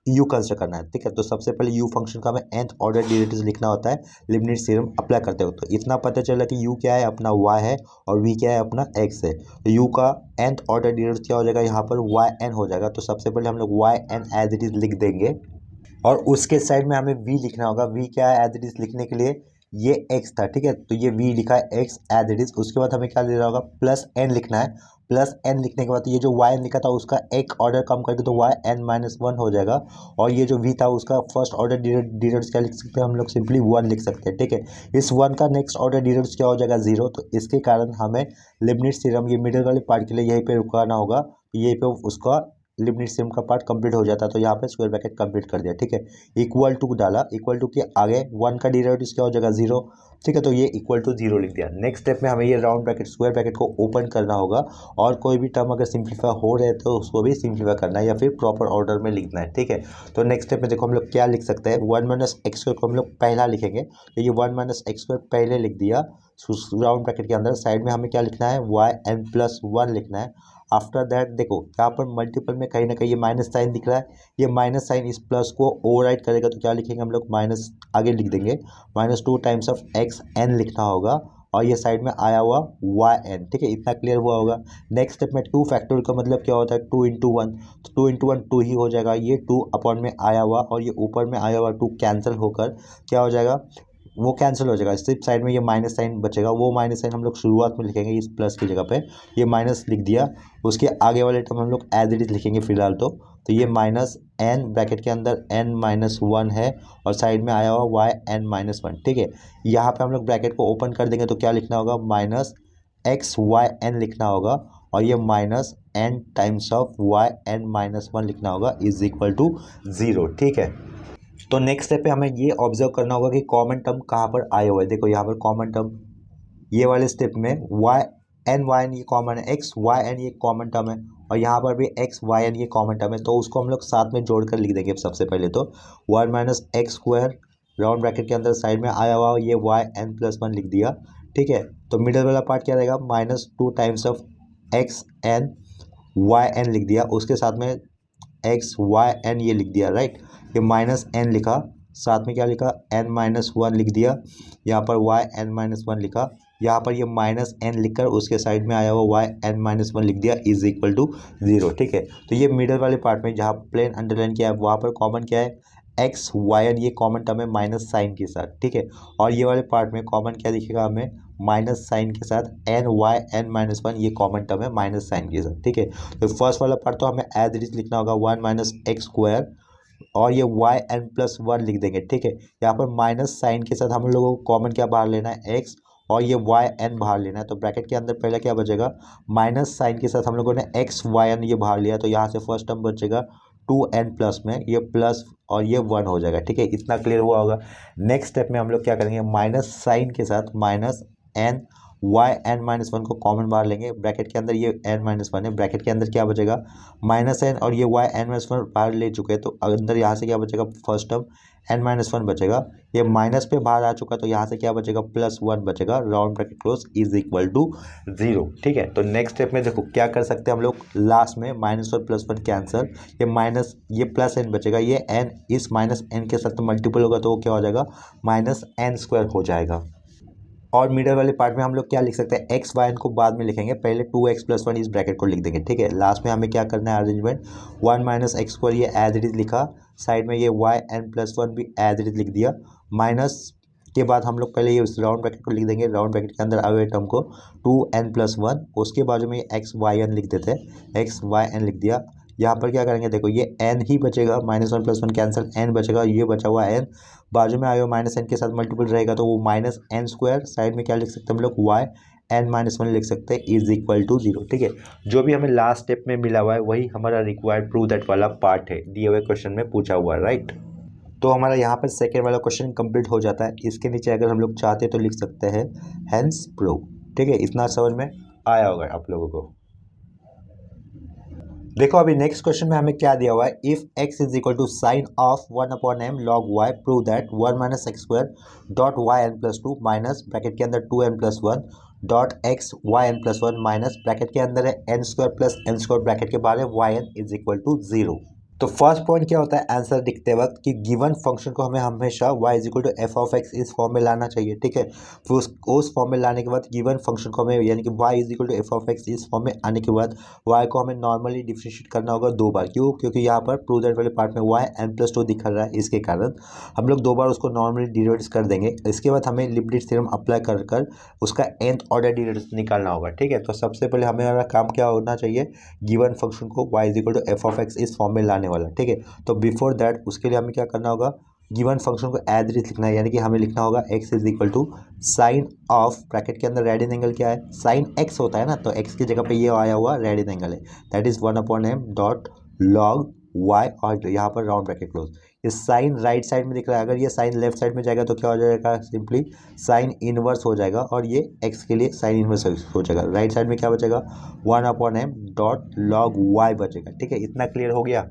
यू कंसिडर करना है, ठीक है। तो सबसे पहले यू फंक्शन का हमें nth ऑर्डर डेरिवेटिव लिखना होता है लिबनिज़ थ्योरम अप्लाई करते हो, तो इतना पता चला कि यू क्या है अपना y है और v क्या है अपना x है। तो यू का nth ऑर्डर डेरिवेटिव क्या हो जाएगा, यहाँ पर yn हो जाएगा, तो सबसे पहले हम लोग yn एज इट इज लिख देंगे, और उसके साइड में हमें v लिखना होगा। v क्या है एज इट इज लिखने के लिए, ये x था, ठीक है, तो ये v लिखा है x एज इट इज। उसके बाद हमें क्या लेना होगा, प्लस n लिखना है। प्लस n लिखने के बाद ये जो y n लिखा था उसका एक ऑर्डर कम करके तो y n माइनस वन हो जाएगा, और ये जो v था उसका फर्स्ट ऑर्डर डेरिवेटिव क्या लिख सकते हैं हम लोग, सिंपली 1 लिख सकते हैं, ठीक है। इस 1 का नेक्स्ट ऑर्डर डेरिवेटिव क्या हो जाएगा 0, तो इसके कारण हमें लिबनिज़ थ्योरम ये मिडिल वाले पार्ट के लिए यहीं पे रुकाना होगा, यहीं पे उसका लिबनिज़ थ्योरम का पार्ट कंप्लीट हो जाता है, तो यहाँ पे स्क्वायर ब्रैकेट कंप्लीट कर दिया, ठीक है। इक्वल टू डाला, इक्वल टू के आगे 1 का डेरिवेटिव क्या हो जाएगा 0, ठीक है, तो ये इक्वल टू 0 लिख दिया। नेक्स्ट स्टेप में हमें ये राउंड ब्रैकेट स्क्वायर ब्रैकेट को ओपन करना होगा, और कोई भी टर्म अगर सिंप्लीफाई हो रहे हैं तो उसको भी सिंप्लीफाई करना है या फिर प्रॉपर ऑर्डर में लिखना है, ठीक है। तो नेक्स्ट स्टेप में देखो हम लोग क्या लिख सकते हैं, 1 माइनस एक्स स्क्वायर को हम लोग पहला लिखेंगे, तो ये 1 माइनस एक्स स्क्वायर पहले लिख दिया राउंड ब्रैकेट के अंदर। साइड में हमें क्या लिखना है, वाई एन प्लस वन लिखना है। आफ्टर दैट देखो यहाँ पर मल्टीपल में कहीं ना कहीं ये माइनस साइन दिख रहा है, ये माइनस साइन इस प्लस को ओवरराइट करेगा, तो क्या लिखेंगे हम लोग, माइनस आगे लिख देंगे, -2 टाइम्स ऑफ एक्स एन लिखना होगा, और ये साइड में आया हुआ वाई एन, ठीक है। इतना क्लियर हुआ होगा। नेक्स्ट स्टेप में 2 फैक्टोरियल का मतलब क्या होता है, 2 इंटू वन, तो 2 इंटू वन 2 ही हो जाएगा, ये 2 अपॉन में आया हुआ और ये ऊपर में आया हुआ 2 कैंसिल होकर क्या हो जाएगा, वो कैंसिल हो जाएगा, सिर्फ साइड में ये माइनस साइन बचेगा। वो माइनस साइन हम लोग शुरुआत में लिखेंगे इस प्लस की जगह पे, ये माइनस लिख दिया। उसके आगे वाले टर्म हम लोग एज इट इज लिखेंगे फिलहाल, तो ये माइनस एन ब्रैकेट के अंदर n माइनस वन है, और साइड में आया हुआ वाई एन माइनस वन, ठीक है। यहाँ पे हम लोग ब्रैकेट को ओपन कर देंगे, तो क्या लिखना होगा, माइनस एक्स वाई एन लिखना होगा, और ये minus n times of y n minus one लिखना होगा इज इक्वल टू 0, ठीक है। तो नेक्स्ट स्टेप पे हमें ये ऑब्जर्व करना होगा कि कॉमन टर्म कहाँ पर आए हुए हैं। देखो यहाँ पर कॉमन टर्म ये वाले स्टेप में वाई एन ये कॉमन है, एक्स वाई एन ये कॉमन टर्म है, और यहाँ पर भी एक्स वाई एन ये कॉमन टर्म है, तो उसको हम लोग साथ में जोड़कर लिख देंगे। सबसे पहले तो 1 minus x square round bracket के अंदर साइड में आया हुआ ये वाई एन प्लस वन लिख दिया, ठीक है। तो मिडल वाला पार्ट क्या रहेगा, -2 times of x n y n लिख दिया, उसके साथ में एक्स वाई एन ये लिख दिया, राइट। ये माइनस एन लिखा, साथ में क्या लिखा, n माइनस वन लिख दिया, यहाँ पर वाई एन माइनस वन लिखा, यहाँ पर ये माइनस एन लिखकर उसके साइड में आया हुआ वाई एन माइनस वन लिख दिया इज इक्वल टू 0, ठीक है। तो ये मिडल वाले पार्ट में जहाँ प्लेन अंडरलाइन किया है वहाँ पर कॉमन क्या है, एक्स वाई एन ये कॉमन टर्म है माइनस साइन के साथ, ठीक है। और ये वाले पार्ट में कॉमन क्या दिखेगा हमें, माइनस साइन के साथ n y n minus one ये कॉमन टर्म है माइनस साइन के साथ, ठीक है। तो फर्स्ट वाला पार्ट तो हमें एज इट इज लिखना होगा 1 माइनस एक्स स्क्वायर और ये वाई एन प्लस वन लिख देंगे। ठीक है, यहाँ पर माइनस साइन के साथ हम लोगों को कॉमन क्या बाहर लेना है, एक्स, और ये वाई एन बाहर लेना है। तो ब्रैकेट के अंदर पहले क्या बचेगा, माइनस साइन के साथ हम लोगों ने एक्स वाई एन ये बाहर लिया, तो यहाँ से फर्स्ट टर्म बचेगा 2n प्लस में ये प्लस और ये 1 हो जाएगा। ठीक है, इतना क्लियर हुआ होगा। नेक्स्ट स्टेप में हम लोग क्या करेंगे, माइनस साइन के साथ minus n y n minus one को कॉमन बाहर लेंगे। ब्रैकेट के अंदर ये एन माइनस वन है, ब्रैकेट के अंदर क्या बचेगा, माइनस एन, और ये वाई एन माइनस वन बाहर ले चुके हैं, तो अंदर यहाँ से क्या बचेगा, first term n minus one बचेगा। ये माइनस पे बाहर आ चुका, तो यहाँ से क्या बचेगा, प्लस वन बचेगा। Round bracket close is equal to 0। ठीक है, तो नेक्स्ट स्टेप में देखो क्या कर सकते हैं हम लोग, लास्ट में माइनस और प्लस वन कैंसल, ये माइनस ये प्लस एन बचेगा, ये एन इस माइनस एन के साथ मल्टीपल होगा तो वो क्या हो जाएगा, माइनस एन स्क्वायर हो जाएगा। और मिडल वाले पार्ट में हम लोग क्या लिख सकते हैं, एक्स वाई एन को बाद में लिखेंगे, पहले 2x प्लस वन इस ब्रैकेट को लिख देंगे। ठीक है, लास्ट में हमें क्या करना है अरेंजमेंट, 1 माइनस एक्स स्क्वायर ये एज इट इज लिखा, साइड में ये वाई एन प्लस वन भी एज इट इज लिख दिया। माइनस के बाद हम लोग पहले ये उस राउंड ब्रैकेट को लिख देंगे, राउंड ब्रैकेट के अंदर आए हुए टर्म को 2n प्लस वन, उसके बाजू में एक्स वाई एन लिख देते हैं, एक्स वाई एन लिख दिया। यहाँ पर क्या करेंगे, देखो ये n ही बचेगा, minus one plus one cancel, n बचेगा, ये बचा हुआ n बाजू में आयो माइनस एन के साथ मल्टीपल रहेगा, तो वो माइनस एन स्क्वायर, साइड में क्या लिख सकते हैं हम लोग, वाई एन माइनस वन लिख सकते हैं इज इक्वल टू 0। ठीक है, जो भी हमें लास्ट स्टेप में मिला हुआ है वही हमारा रिक्वायर्ड प्रूव दैट वाला पार्ट है, दिए हुए क्वेश्चन में पूछा हुआ है, राइट। तो हमारा यहाँ पर सेकेंड वाला क्वेश्चन कंप्लीट हो जाता है। इसके नीचे अगर हम लोग चाहते तो लिख सकते हैं हेंस प्रूव। ठीक है, इतना समझ में आया होगा आप लोगों को। देखो अभी नेक्स्ट क्वेश्चन में हमें क्या दिया हुआ है, if x is equal to sine of 1/m log y prove that 1 minus x square dot y n plus two minus bracket के अंदर 2n plus one dot x y n plus one minus bracket के अंदर है n square plus n square bracket के बाहर है y n is equal to 0। तो first point क्या होता है आंसर लिखते वक्त कि गिवन फंक्शन को हमें हमेशा y is equal to f of x इस फॉर्म में लाना चाहिए। ठीक है, फिर उस फॉर्म में लाने के बाद गिवन फंक्शन को हमें यानी कि y is equal to f of x इस फॉर्म में आने के बाद y को हमें नॉर्मली डिफरेंशिएट करना होगा 2 बार। क्यों, क्योंकि यहाँ पर प्रूव दैट वाले पार्ट में y n प्लस टू दिखा रहा है, इसके कारण हम लोग 2 बार उसको नॉर्मली डिराइव कर देंगे। इसके बाद हमें लिबनिट्ज थ्योरम अप्लाई कर कर उसका nth ऑर्डर डिराइव निकालना होगा। ठीक है, तो सबसे पहले हमारा काम क्या होना चाहिए, गिवन फंक्शन को y is equal to f of x इस फॉर्म में लाने वाला। ठीक है, तो बिफोर दैट उसके लिए हमें क्या करना होगा, गिवन फंक्शन को एज इट इज लिखना है, यानी कि हमें लिखना होगा x is equal to sine of bracket के अंदर रेडियन एंगल क्या है, साइन x होता है ना, तो x की जगह पे ये आया हुआ रेडियन एंगल है, that is 1/m dot log y, और यहाँ पर राउंड ब्रैकेट क्लोज। ये साइन राइट साइड में दिख रहा है, अगर ये साइन लेफ्ट साइड में जाएगा तो क्या हो जाएगा, सिंपली साइन इनवर्स हो जाएगा, और ये x के लिए साइन इनवर्स हो जाएगा। राइट साइड में क्या बचेगा, 1/m डॉट लॉग y बचेगा। ठीक है, इतना क्लियर हो गया।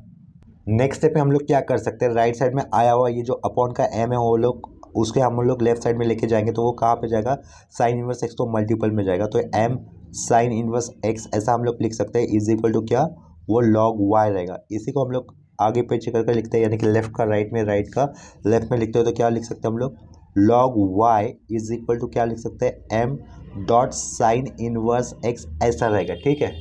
नेक्स्ट स्टेप में हम लोग क्या कर सकते हैं, राइट साइड में आया हुआ ये जो अपॉन का m है वो लोग उसके हम लोग लेफ्ट साइड में लेके जाएंगे, तो वो कहाँ पे जाएगा, साइन इनवर्स x तो मल्टीपल में जाएगा, तो m साइन इनवर्स x ऐसा हम लोग लिख सकते हैं इज इक्वल टू क्या, वो log y रहेगा। इसी को हम लोग आगे पीछे करके लिखते हैं, यानी कि लेफ्ट का राइट में, राइट का लेफ्ट में लिखते हो तो क्या लिख सकते हैं हम लोग, log y is equal to क्या लिख सकते हैं, m dot sine inverse x ऐसा रहेगा। ठीक है,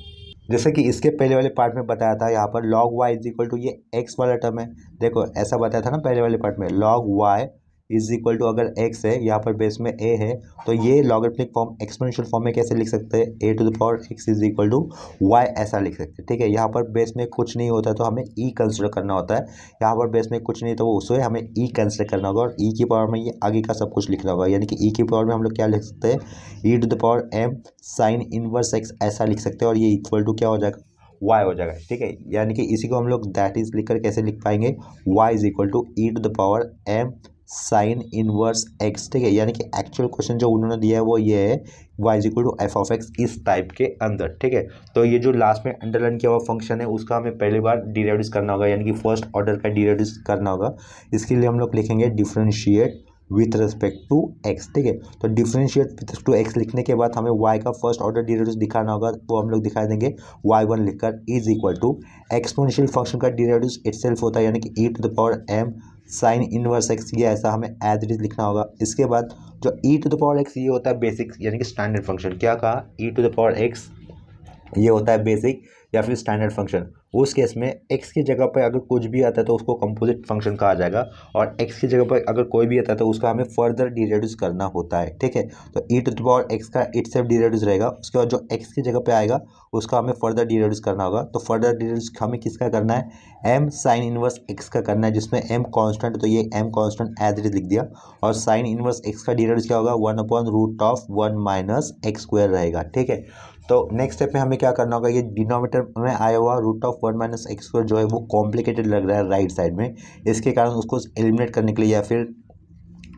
जैसे कि इसके पहले वाले पार्ट में बताया था, यहाँ पर log y is equal to ये x वाला टर्म है, देखो ऐसा बताया था ना पहले वाले पार्ट में, log y is equal to अगर x है यहाँ पर बेस में a है, तो ये लॉगरिथमिक फॉर्म एक्सपोनेंशियल फॉर्म में कैसे लिख सकते हैं, a to the power x is equal to y ऐसा लिख सकते हैं। ठीक है, यहाँ पर बेस में कुछ नहीं होता तो हमें e कंसिडर करना होता है, यहाँ पर बेस में कुछ नहीं तो उससे हमें e कंसिडर करना होगा, और e की पावर में ये आगे का सब कुछ लिखना होगा, यानी कि e की पावर में हम लोग क्या लिख सकते हैं, e to the power m sine inverse x ऐसा लिख सकते हैं, और ये इक्वल टू क्या हो जाएगा, y हो जाएगा। ठीक है, यानी कि इसी को हम लोग दैट इज लिखकर कैसे लिख पाएंगे, y is equal to e to the power m sine inverse x। ठीक है, यानी कि एक्चुअल क्वेश्चन जो उन्होंने दिया है वो ये है, y is equal to f of x इस टाइप के अंदर। ठीक है, तो ये जो लास्ट में अंडरलाइन किया हुआ फंक्शन है उसका हमें पहली बार डिराइव करना होगा, यानी कि फर्स्ट ऑर्डर का डिराइव करना होगा। इसके लिए हम लोग लिखेंगे differentiate with respect to x। ठीक है, तो डिफरेंशिएट विथ टू x लिखने के बाद हमें y का फर्स्ट ऑर्डर डिराइव दिखाना होगा, वो हम लोग दिखा देंगे y1 लिखकर is equal to exponential function का डिराइव इटसेल्फ होता है, यानी कि e to the power m sine inverse x, ये ऐसा हमें एज इट इज लिखना होगा। इसके बाद जो e to the power x ये होता है बेसिक यानी कि स्टैंडर्ड फंक्शन, क्या कहा, e to the power x ये होता है बेसिक या फिर स्टैंडर्ड फंक्शन, उस केस में x की जगह पर अगर कुछ भी आता है तो उसको कंपोजिट फंक्शन कहा जाएगा, और x की जगह पर अगर कोई भी आता है तो उसको हमें फर्दर डिरेड्यूस करना होता है। ठीक है, तो e to the power x का इट सेल्फ डिरेड्यूस रहेगा, उसके बाद जो x की जगह पे आएगा उसको हमें फर्दर डिरेड्यूस करना होगा। तो फर्दर डिरेड्यूस हमें किसका करना है, m साइन इनवर्स x का करना है, जिसमें m कांस्टेंट है तो ये m constant as it is लिख दिया, और साइन इनवर्स x का डिरेड्यूस क्या होगा, 1/√1 माइनस एक्स स्क्वायर रहेगा। ठीक है, तो नेक्स्ट स्टेप में हमें क्या करना होगा, ये डिनोमिनेटर में आया हुआ √1 माइनस एक्स स्क्वायर जो है वो कॉम्प्लिकेटेड लग रहा है राइट साइड में, इसके कारण उसको एलिमिनेट करने के लिए या फिर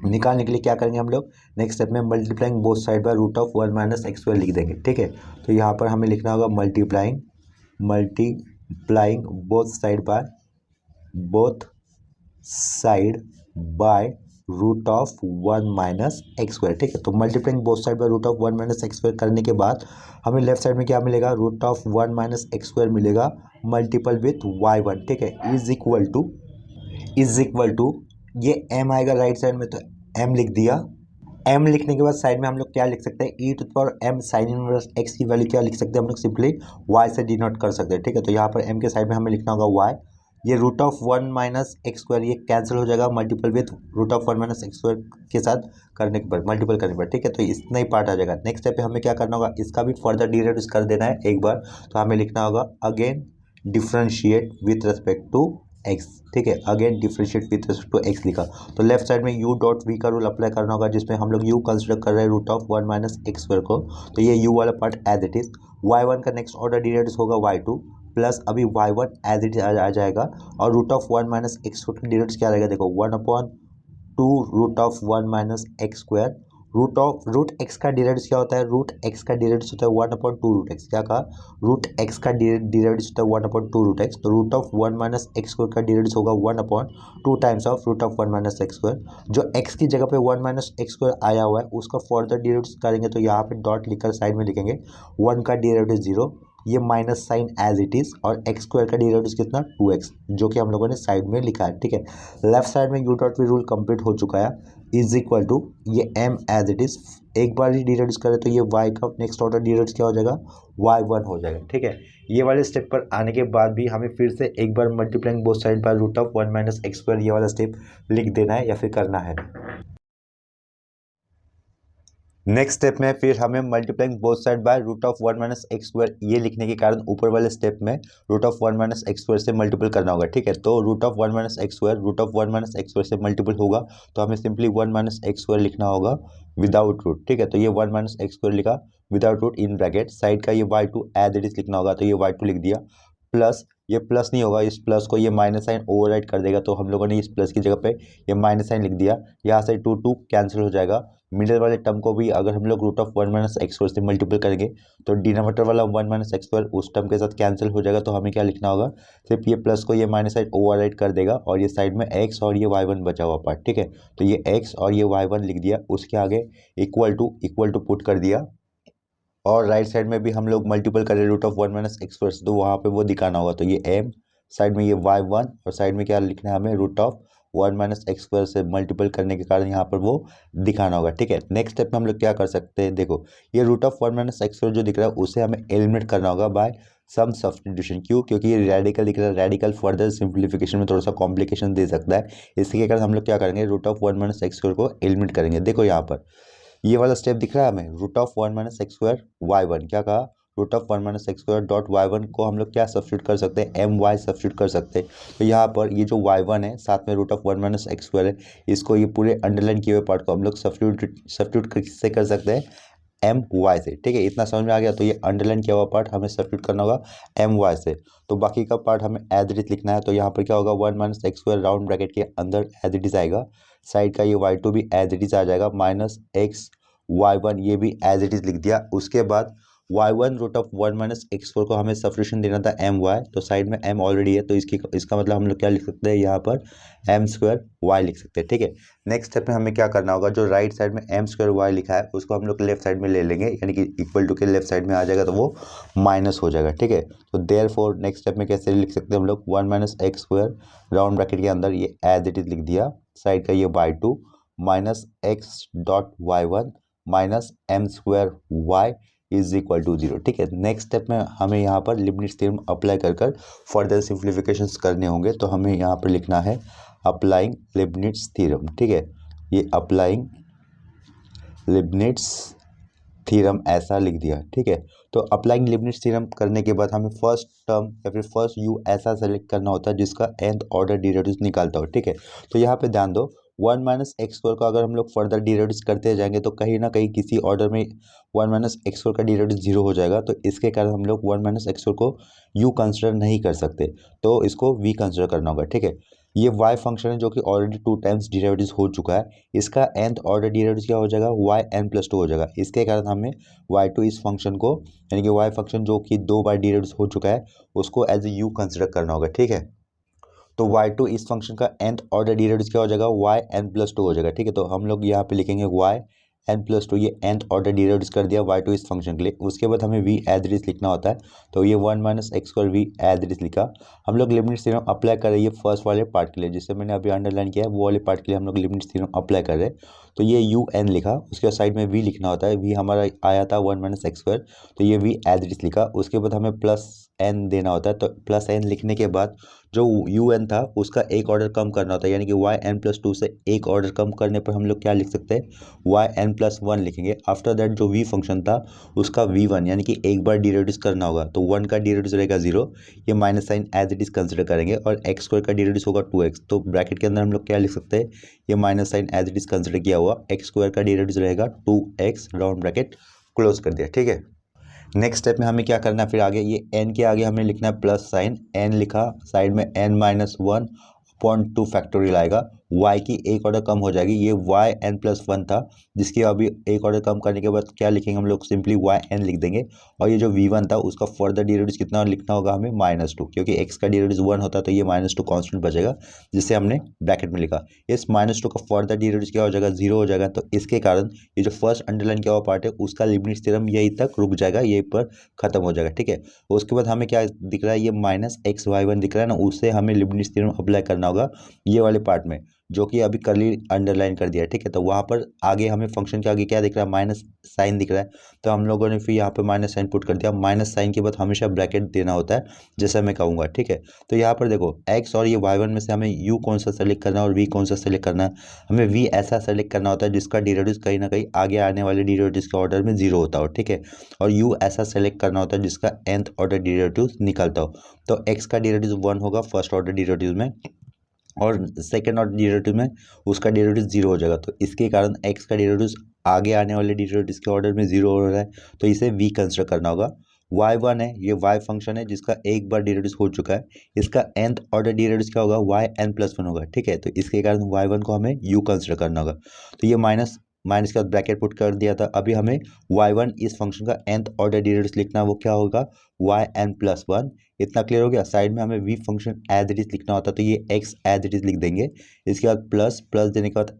निकालने के लिए क्या करेंगे हम लोग, नेक्स्ट स्टेप में multiplying both side by √1 minus x square लिख देंगे। ठीक है, तो यहाँ पर हमें लिखना होगा multiplying both side by √1 minus x square. ठीक है, तो multiplying both side by √1 minus x square करने के बाद हमें लेफ्ट साइड में क्या मिलेगा, √1 माइनस एक्स स्क्वायर मिलेगा मल्टीपल विथ y1। ठीक है, इज इक्वल टू ये m आएगा राइट साइड में तो m लिख दिया। m लिखने के बाद साइड में हम लोग क्या लिख सकते हैं, e to the power m sine inverse x की वैल्यू क्या लिख सकते हैं हम लोग, सिंपली y से डिनोट कर सकते हैं। ठीक है, तो यहाँ पर m के साइड में हमें लिखना होगा y, ये √1 माइनस एक्स स्क्वायर ये कैंसिल हो जाएगा multiple with √1 minus x square के साथ करने के बाद मल्टीपल करने पर। ठीक है, तो इतना ही पार्ट आ जाएगा। नेक्स्ट स्टेप पे हमें क्या करना होगा, इसका भी फर्दर डिराइव कर देना है एक बार, तो हमें लिखना होगा again differentiate with respect to x. ठीक है, again differentiate with respect to x लिखा, तो लेफ्ट साइड में u डॉट v का रूल अप्लाई करना होगा, जिसमें हम लोग u कंसिडर कर रहे हैं √1 माइनस एक्स स्क्वायर को, तो ये u वाला part as it is. y1 का नेक्स्ट ऑर्डर डिराइव होगा y2 प्लस अभी y1 एज इट आ जाएगा, और √1 माइनस एक्स स्क्वायर का डिराइव क्या रहेगा, देखो 1/2 √1 minus x square. Root x का डिराइव क्या होता है, रूट एक्स का डिराइव होता है 1/2 रूट एक्स। क्या कहा, रूट एक्स का डिराइव होता है 1/2 रूट एक्स, तो √1 माइनस एक्स स्क्वायर का डिराइव होगा 1/2 times of √1 minus x square. जो एक्स की जगह पे 1 माइनस एक्स स्क्वायर आया हुआ है उसका फर्दर डिराइव करेंगे, तो यहाँ पे डॉट लिखकर साइड में लिखेंगे 1 का डिराइव 0, ये minus sign as it is, और एक्स स्क्वायर का डिराइव कितना 2x, जो कि हम लोगों ने साइड में लिखा है। ठीक है, लेफ्ट साइड में u dot v rule complete हो चुका है, इज इक्वल टू ये m एज इट इज, एक बार ही डिराइव करें तो ये y का नेक्स्ट ऑर्डर डिराइव क्या हो जाएगा, y1 हो जाएगा। ठीक है, ये वाले स्टेप पर आने के बाद भी हमें फिर से एक बार multiplying both side by √1 minus x square ये वाला स्टेप लिख देना है या फिर करना है। नेक्स्ट स्टेप में फिर हमें multiplying both side by √1 minus x square ये लिखने के कारण ऊपर वाले स्टेप में √1 माइनस एक्स स्क्वायर से मल्टीपल करना होगा। ठीक है, तो √1 minus x square √1 minus x square से मल्टीपल होगा, तो हमें सिंपली 1 माइनस एक्स स्क्वायर लिखना होगा विदाउट रूट। ठीक है, तो ये 1 माइनस एक्स स्क्वायर लिखा without root in bracket, side का ये y2 एज इट इज लिखना होगा, तो ये y2 लिख दिया, प्लस ये प्लस नहीं होगा, इस प्लस को ये माइनस साइन ओवरराइट कर देगा, तो हम लोगों ने इस प्लस की जगह पे ये माइनस साइन लिख दिया, यहाँ से 2 कैंसिल हो जाएगा। मिडिल वाले टर्म को भी अगर हम लोग √1 माइनस एक्स स्क्वायर से मल्टीपल करेंगे तो डिनोमिनेटर वाला 1 माइनस एक्स स्क्वायर उस टर्म के साथ कैंसिल हो जाएगा, तो हमें क्या लिखना होगा, सिर्फ ये प्लस को ये माइनस साइड ओवरराइट कर देगा, और ये साइड में x और ये y1 बचा हुआ पार्ट। ठीक है, तो ये x और ये y1 लिख दिया, उसके आगे इक्वल टू पुट कर दिया, और राइट साइड में भी हम लोग मल्टीपल करें √1 माइनस एक्स स्क्वायर से, तो वहाँ पे वो दिखाना होगा, तो ये m साइड में ये y1 और साइड में क्या लिखना है हमें √1 माइनस एक्स स्क्वायर से मल्टीपल करने के कारण यहाँ पर वो दिखाना होगा। ठीक है, नेक्स्ट स्टेप में हम लोग क्या कर सकते हैं, देखो ये √1 माइनस एक्स स्क्वायर जो दिख रहा है उसे हमें एलिमिनेट करना होगा बाय सम सब्स्टिट्यूशन। क्यों, क्योंकि ये रेडिकल दिख रहा है, रेडिकल फर्दर सिंप्लीफिकेशन में थोड़ा सा कॉम्प्लिकेशन दे सकता है, इसके कारण हम लोग क्या करेंगे, √1 माइनस एक्स स्क्वायर को एलिमिनेट करेंगे। देखो यहाँ पर ये वाला स्टेप दिख रहा है हमें, √1 माइनस एक्स स्क्वायर y1, क्या कहा, √1 minus x square dot y1 को हम लोग क्या सब्स्टिट्यूट कर सकते हैं, my सब्स्टिट्यूट कर सकते हैं। तो यहाँ पर ये जो y1 है साथ में √1 माइनस एक्स स्क्वायर है, इसको ये पूरे अंडरलाइन किए हुए पार्ट को हम लोग सब्स्टिट्यूट किससे कर सकते हैं, my से। ठीक है, इतना समझ में आ गया, तो ये अंडरलाइन किया हुआ पार्ट हमें सब्स्टिट्यूट करना होगा my से, तो बाकी का पार्ट हमें एज इट इज लिखना है। तो यहाँ पर क्या होगा, 1 minus x square round bracket के अंदर एज इट इज आएगा, साइड का ये y2 भी एज इट इज आ जाएगा, माइनस एक्स y1 ये भी एज इट इज लिख दिया। उसके बाद y1 √1 माइनस एक्स स्क्वायर को हमें सब्स्टिट्यूशन देना था my, तो साइड में m ऑलरेडी है, तो इसका मतलब हम लोग क्या लिख सकते हैं, यहाँ पर m स्क्वायर y लिख सकते हैं। ठीक है, नेक्स्ट स्टेप में हमें क्या करना होगा, जो राइट साइड में m स्क्वायर y लिखा है उसको हम लोग लेफ्ट साइड में ले लेंगे, यानी कि इक्वल टू के लेफ्ट साइड में आ जाएगा तो वो माइनस हो जाएगा। ठीक है, तो देयरफॉर नेक्स्ट स्टेप में कैसे लिख सकते हैं हम लोग, 1 minus x square round bracket के अंदर ये एज इट इज लिख दिया, साइड का ये y2 minus x dot y1 minus m square y is equal to 0। ठीक है, नेक्स्ट स्टेप में हमें यहाँ पर लिबनिट्ज़ थ्योरम अप्लाई कर कर फर्दर सिंप्लीफिकेशंस करने होंगे। तो हमें यहाँ पर लिखना है अप्लाइंग लिबनिट्ज़ थ्योरम। ठीक है, ये अप्लाइंग लिबनिट्ज़ थ्योरम ऐसा लिख दिया। ठीक है, तो अप्लाइंग लिबनिट्ज़ थ्योरम करने के बाद हमें फर्स्ट टर्म या फिर फर्स्ट यू ऐसा सेलेक्ट करना होता है जिसका nth ऑर्डर डेरिवेटिव्स निकालता हो। ठीक है, तो यहाँ पे ध्यान दो 1 माइनस एक्स स्क्वायर का अगर हम लोग फर्दर डेरिवेटिव्स करते जाएंगे तो कहीं ना कहीं किसी ऑर्डर में 1 माइनस एक्स स्क्वायर का डेरिवेटिव 0 हो जाएगा। तो इसके कारण हम लोग 1 माइनस एक्स स्क्वायर को यू कंसिडर नहीं कर सकते, तो इसको वी कंसिडर करना होगा। ठीक है, ये वाई फंक्शन है जो कि ऑलरेडी 2 टाइम्स डेरिवेटिव्स हो चुका है। इसका nth ऑर्डर डेरिवेटिव क्या हो जाएगा, वाई एन प्लस टू हो जाएगा। इसके कारण हमें वाई टू इस फंक्शन को, यानी कि वाई फंक्शन जो कि 2 बार डेरिवेटिव हो चुका है, उसको एज ए यू कंसिडर करना होगा। ठीक है, तो वाई टू इस फंक्शन का nth ऑर्डर डेरिवेटिव क्या हो जाएगा, वाई एन प्लस टू हो जाएगा। ठीक है, तो हम लोग यहाँ पे लिखेंगे वाई एन प्लस टू, ये nth ऑर्डर डेरिवेटिव कर दिया वाई टू इस फंक्शन के लिए। उसके बाद हमें वी एज इट इज लिखना होता है, तो ये 1 minus x square v as it is लिखा। हम लोग लिबनिट्ज़ थ्योरम अप्लाई कर रहे हैं फर्स्ट वाले पार्ट के लिए, जिससे मैंने अभी अंडरलाइन किया है, वो वाले पार्ट के लिए हम लोग लिबनिट्ज़ थ्योरम अप्लाई कर रहे हैं। तो ये यू एन लिखा, उसके साइड में वी लिखना होता है। वी हमारा आया था 1 माइनस एक्स स्क्वायर, तो ये वी एज इट इज लिखा। उसके बाद हमें प्लस एन देना होता है, तो प्लस एन लिखने के बाद जो यू एन था उसका एक ऑर्डर कम करना होता है, यानी कि वाई एन प्लस टू से एक ऑर्डर कम करने पर हम लोग क्या लिख सकते हैं, वाई एन प्लस वन लिखेंगे। आफ्टर दैट जो वी फंक्शन था उसका वी वन, यानी कि एक बार डेरिवेटिव करना होगा, तो 1 का डेरिवेटिव रहेगा 0, ये minus sign as it is consider करेंगे। और एक्स स्क्वायर का डेरिवेटिव होगा 2x, तो ब्रैकेट के अंदर हम लोग क्या लिख सकते हैं, ये minus sign as it is consider किया हुआ एक्स स्क्वायर का डेरिवेटिव रहेगा 2x, राउंड ब्रैकेट क्लोज कर दिया। ठीक है, नेक्स्ट स्टेप में हमें क्या करना है, फिर आगे ये n के आगे हमें लिखना है प्लस साइन, n लिखा, साइड में n minus one upon two factorial आएगा। y की एक ऑर्डर कम हो जाएगी, ये y n प्लस वन था, जिसकी अभी एक ऑर्डर कम करने के बाद क्या लिखेंगे हम लोग, सिंपली y n लिख देंगे। और ये जो v1 था उसका फर्दर डेरिवेटिव कितना लिखना होगा हमें, माइनस टू, क्योंकि x का डेरिवेटिव 1 होता है तो ये माइनस टू कॉन्स्टेंट बचेगा, जिससे हमने ब्रैकेट में लिखा। इस माइनस टू का फर्दर डेरिवेटिव क्या हो जाएगा, 0 हो जाएगा। तो इसके कारण ये जो फर्स्ट अंडरलाइन किया हुआ पार्ट है उसका लिबनिट्ज़ थ्योरम यहीं तक रुक जाएगा, यहीं पर खत्म हो जाएगा। ठीक है, उसके बाद हमें क्या दिख रहा है, ये माइनस एक्स वाई वन दिख रहा है ना, उससे हमें लिबनिट्ज़ थ्योरम अप्लाई करना होगा ये वाले पार्ट में, जो कि अभी करली अंडरलाइन कर दिया है। ठीक है, तो वहाँ पर आगे हमें फंक्शन के आगे क्या दिख रहा है, माइनस साइन दिख रहा है, तो हम लोगों ने फिर यहाँ पे माइनस साइन पुट कर दिया। माइनस साइन के बाद हमेशा ब्रैकेट देना होता है, जैसा मैं कहूँगा। ठीक है, तो यहाँ पर देखो एक्स और ये वाई वन में से हमें यू कौन सा सेलेक्ट करना है और वी कौन सा सेलेक्ट करना है। हमें वी ऐसा सेलेक्ट करना होता है जिसका डेरिवेटिव कहीं ना कहीं आगे आने वाले डेरिवेटिव्स के ऑर्डर में 0 होता हो। ठीक है, और यू ऐसा सेलेक्ट करना होता है जिसका nth ऑर्डर डेरिवेटिव निकलता हो। तो एक्स का डेरिवेटिव 1 होगा फर्स्ट ऑर्डर डेरिवेटिव में, और सेकेंड ऑर्डर डेरिवेटिव में उसका डेरिवेटिव 0 हो जाएगा। तो इसके कारण एक्स का डेरिवेटिव आगे आने वाले डेरिवेटिव के ऑर्डर में 0 हो रहा है, तो इसे वी कंसिडर करना होगा। वाई वन है, ये वाई फंक्शन है जिसका एक बार डेरिवेटिव हो चुका है, इसका nth ऑर्डर डेरिवेटिव क्या होगा, वाई एन प्लस वन होगा। ठीक है, तो इसके कारण वाई वन को हमें यू कंसिडर करना होगा। तो ये माइनस माइनस के बाद ब्रैकेट पुट कर दिया था। अभी हमें वाई वन इस फंक्शन का nth ऑर्डर डेरिवेटिव लिखना है, वो क्या होगा, वाई एन प्लस वन। इतना क्लियर हो गया। साइड में हमें v function as it is लिखना होता है, तो ये एक्स एज इट इज लिख देंगे। इसके बाद प्लस प्लस देने के बाद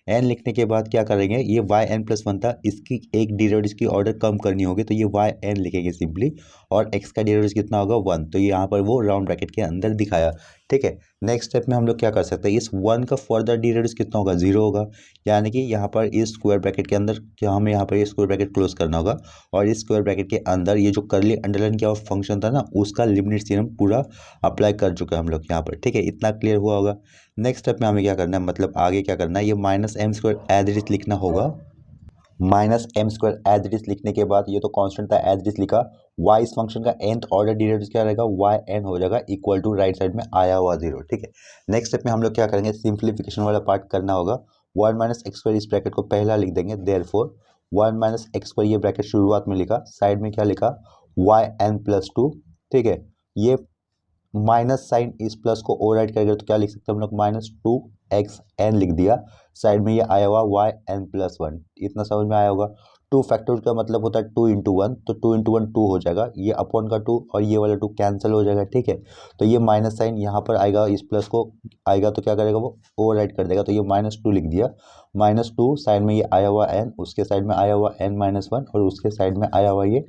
एन लिखने के बाद क्या करेंगे, ये वाई एन प्लस वन था, इसकी एक डेरिवेटिव की ऑर्डर कम करनी होगी, तो ये वाई एन लिखेंगे सिंपली। और एक्स का डेरिवेटिव कितना होगा, 1, तो यहाँ पर वो राउंड ब्रैकेट के अंदर दिखाया। ठीक है, नेक्स्ट स्टेप में हम लोग क्या कर सकते हैं, इस 1 का फर्दर डेरिवेटिव कितना होगा, 0 होगा, यानी कि यहाँ पर इस स्क्वायर ब्रैकेट के अंदर क्या हमें यहाँ पर ये स्क्वायर ब्रैकेट क्लोज करना होगा, और इस स्क्वायर ब्रैकेट के अंदर ये जो करली अंडरलाइन किया हुआ फंक्शन था ना, उसका लिबनिट्ज़ थ्योरम पूरा अप्लाई कर चुके हैं हम लोग यहाँ पर। ठीक है, इतना क्लियर हुआ होगा। नेक्स्ट स्टेप में हमें क्या करना है, मतलब आगे क्या करना है, ये minus m square as it is लिखना होगा। Minus m square as it is लिखने के बाद ये तो कांस्टेंट था, एज इट इज लिखा। वाई इस फंक्शन का nth ऑर्डर डेरिवेटिव क्या रहेगा, वाई एन हो जाएगा, इक्वल टू राइट साइड में आया हुआ 0। ठीक है, नेक्स्ट स्टेप में हम लोग क्या करेंगे, सिंप्लीफिकेशन वाला पार्ट करना होगा। 1 माइनस एक्स स्क्वायर इस ब्रैकेट को पहला लिख देंगे, देयरफॉर 1 माइनस एक्स स्क्वायर, ये ब्रैकेट शुरुआत में लिखा, साइड में क्या लिखा, वाई एन प्लस टू। ठीक है, ये माइनस साइन इस प्लस को ओवरराइट करेंगे तो क्या लिख सकते हैं हम लोग, माइनस टू एक्स एन लिख दिया। साइड में ये आया हुआ वाई एन प्लस वन, इतना समझ में आया होगा। टू फैक्टोरियल का मतलब होता है 2 इंटू वन, तो 2 इंटू वन 2 हो जाएगा, ये अपॉन का 2 और ये वाला 2 कैंसिल हो जाएगा। ठीक है, तो ये माइनस साइन यहाँ पर आएगा, इस प्लस को आएगा तो क्या करेगा वो ओवरराइट कर देगा, तो ये माइनस टू लिख दिया। -2 साइड में ये आया हुआ n, उसके साइड में आया हुआ n-1 और उसके साइड में आया हुआ ये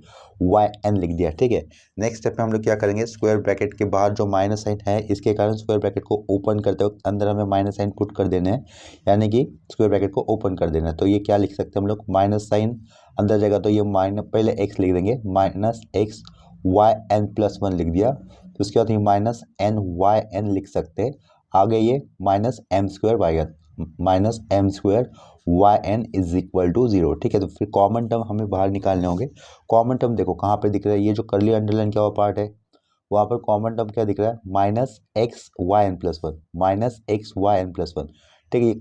yn लिख दिया। ठीक है, नेक्स्ट स्टेप में हम लोग क्या करेंगे, स्क्वायर ब्रैकेट के बाद जो माइनस साइन है इसके कारण स्क्वायर ब्रैकेट को ओपन करते वक्त अंदर हमें माइनस साइन पुट कर देने हैं, यानी कि स्क्वायर ब्रैकेट को ओपन कर देना है। तो ये क्या लिख सकते हैं हम लोग, माइनस साइन अंदर जाएगा तो ये माइनस, पहले x लिख देंगे, -x yn+1 लिख दिया। तो उसके बाद ये -ny(n) लिख सकते हैं। आगे ये -m²y(n) इज इक्वल टू 0। ठीक है, तो फिर कॉमन टर्म हमें बाहर निकालने होंगे। कॉमन टर्म देखो कहाँ पे दिख रहा है, ये जो कर्ली अंडरलाइन क्या हुआ पार्ट है वहाँ पर कॉमन टर्म क्या दिख रहा है, -xyn+1, -xyn+1। ठीक है, ये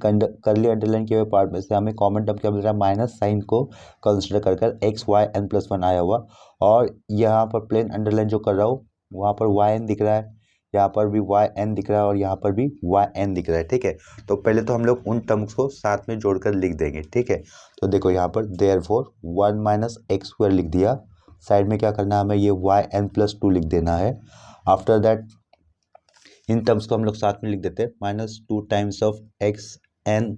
कर्ली अंडरलाइन के हुए पार्ट में से हमें कॉमन टर्म क्या मिल रहा है, माइनस साइन को कंसिडर कर xyn+1 आया हुआ, और यहाँ पर प्लेन अंडरलाइन जो कर रहा हूँ वहाँ पर yn दिख रहा है, यहाँ पर भी yn दिख रहा है और यहाँ पर भी yn दिख रहा है। ठीक है, तो पहले तो हम लोग उन टर्म्स को साथ में जोड़कर लिख देंगे। ठीक है, तो देखो यहाँ पर देयरफॉर 1 - x² लिख दिया, साइड में क्या करना है हमें, ये yn+2 लिख देना है। आफ्टर दैट इन टर्म्स को हम लोग साथ में लिख देते हैं, -2 टाइम्स ऑफ xn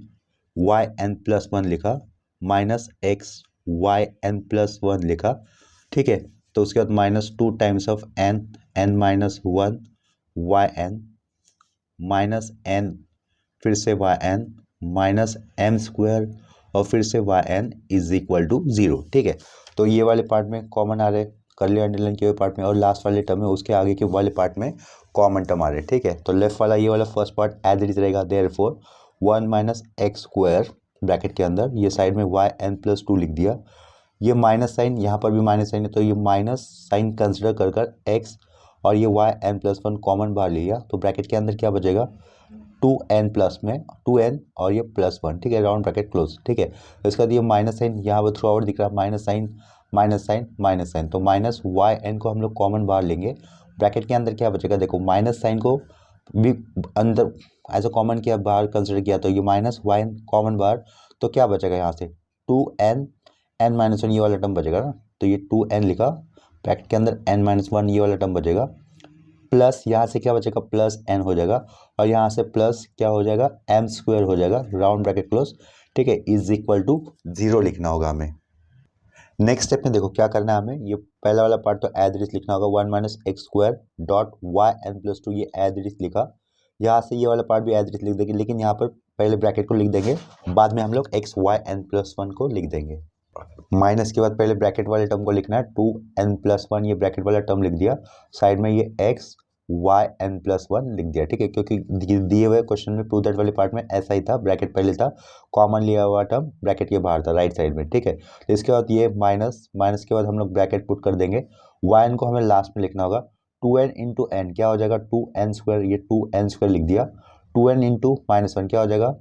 yn+1 लिखा, -xyn+1 लिखा। ठीक है, तो उसके बाद -2 times of n-1 yn, -n फिर से yn, -m² और फिर से yn इज इक्वल टू 0। ठीक है, तो ये वाले पार्ट में कॉमन आ रहे, कर्ली अंडरलाइन के पार्ट में, और लास्ट वाले टर्म में उसके आगे के वाले पार्ट में कॉमन टर्म आ रहे। ठीक है, तो लेफ्ट वाला ये वाला first part as it is रहेगा, देयरफॉर 1 - x² ब्रैकेट के अंदर, ये साइड में yn+2 लिख दिया। ये माइनस साइन, यहाँ पर भी माइनस साइन है तो ये माइनस साइन कंसिडर कर x और ये yn+1 कॉमन बाहर लिया, तो ब्रैकेट के अंदर क्या बचेगा, 2n प्लस में 2n और ये +1। ठीक है, राउंड ब्रैकेट क्लोज। ठीक है, तो इसके बाद ये माइनस साइन यहाँ पर थ्रू आउट दिख रहा है, minus sign minus sign minus sign, तो -yn को हम लोग कॉमन बाहर लेंगे। ब्रैकेट के अंदर क्या बचेगा, देखो माइनस साइन को भी अंदर एज अ कॉमन किया, बाहर कंसिडर किया, तो ये -yn कॉमन बाहर, तो क्या बचेगा यहाँ से 2n n-1 ये वाला टर्म बचेगा ना, तो ये 2n लिखा, ब्रैकेट के अंदर n-1 ये वाला टर्म बचेगा, प्लस यहाँ से क्या बचेगा, +n हो जाएगा, और यहाँ से प्लस क्या हो जाएगा, m² हो जाएगा, राउंड ब्रैकेट क्लोज। ठीक है, इज इक्वल टू 0 लिखना होगा हमें। नेक्स्ट स्टेप में देखो क्या करना है हमें, ये पहला वाला पार्ट तो एज इट इज लिखना होगा, 1 - x² yn+2, ये एज इट इज लिखा। यहाँ से ये वाला पार्ट भी एज इट इज लिख देंगे, लेकिन यहाँ पर पहले ब्रैकेट को लिख देंगे, बाद में हम लोग xyn+1 को लिख देंगे। माइनस के बाद पहले ब्रैकेट वाले टर्म को लिखना है, 2n+1 ये ब्रैकेट वाला टर्म लिख दिया, साइड में ये xyn+1 लिख दिया। ठीक है, क्योंकि दिए हुए क्वेश्चन में प्रूव दैट वाले पार्ट में ऐसा ही था, ब्रैकेट पहले था, कॉमन लिया हुआ टर्म ब्रैकेट के बाहर था राइट साइड में। ठीक है, तो इसके बाद ये माइनस के बाद हम लोग ब्रैकेट पुट कर देंगे, yn को हमें लास्ट में लिखना होगा, 2n × n क्या हो जाएगा, 2n², ये 2n² लिख दिया, 2n × -1 क्या हो जाएगा,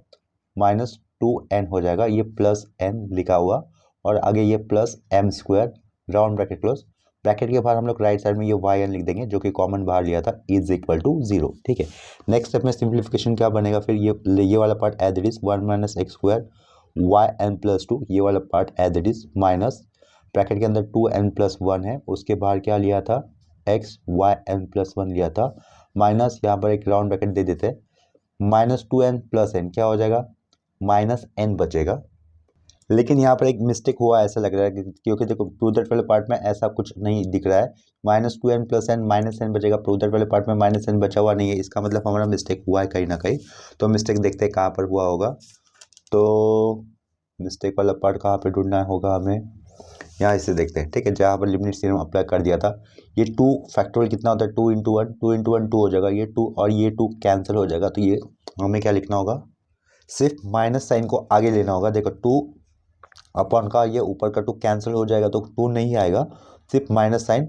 -2n हो जाएगा, ये +n लिखा हुआ, और आगे ये +m², round bracket close. Bracket के बाहर हम लोग राइट साइड में ये yn लिख देंगे, जो कि कॉमन बाहर लिया था, इज इक्वल टू 0। ठीक है, नेक्स्ट स्टेप में सिंप्लीफिकेशन क्या बनेगा, फिर ये वाला part as it is, 1 - x² yn+2 ये वाला part as it is, minus bracket के अंदर 2n+1 है, उसके बाहर क्या लिया था, xyn+1 लिया था, माइनस यहाँ पर एक राउंड ब्रैकेट दे देते हैं, -2n + n क्या हो जाएगा, -n बचेगा। लेकिन यहाँ पर एक मिस्टेक हुआ ऐसा लग रहा है, क्योंकि देखो प्रूव दैट वाले पार्ट में ऐसा कुछ नहीं दिख रहा है, -2n + n -n बचेगा, प्रूव दैट वाले पार्ट में -n बचा हुआ नहीं है, इसका मतलब हमारा मिस्टेक हुआ है कहीं ना कहीं। तो मिस्टेक देखते हैं कहाँ पर हुआ होगा, तो मिस्टेक वाला पार्ट कहाँ पर ढूंढना होगा हमें, यहाँ इसे देखते हैं। ठीक है, जहाँ पर लिमिट थ्योरम अप्लाई कर दिया था, ये 2 फैक्टोरियल कितना होता है, 2 × 1, 2 × 1 2 हो जाएगा, ये 2 और ये 2 कैंसिल हो जाएगा, तो ये हमें क्या लिखना होगा, सिर्फ माइनस साइन को आगे लेना होगा। देखो 2 अपॉन का ये ऊपर का 2 कैंसिल हो जाएगा, तो 2 नहीं आएगा, सिर्फ माइनस साइन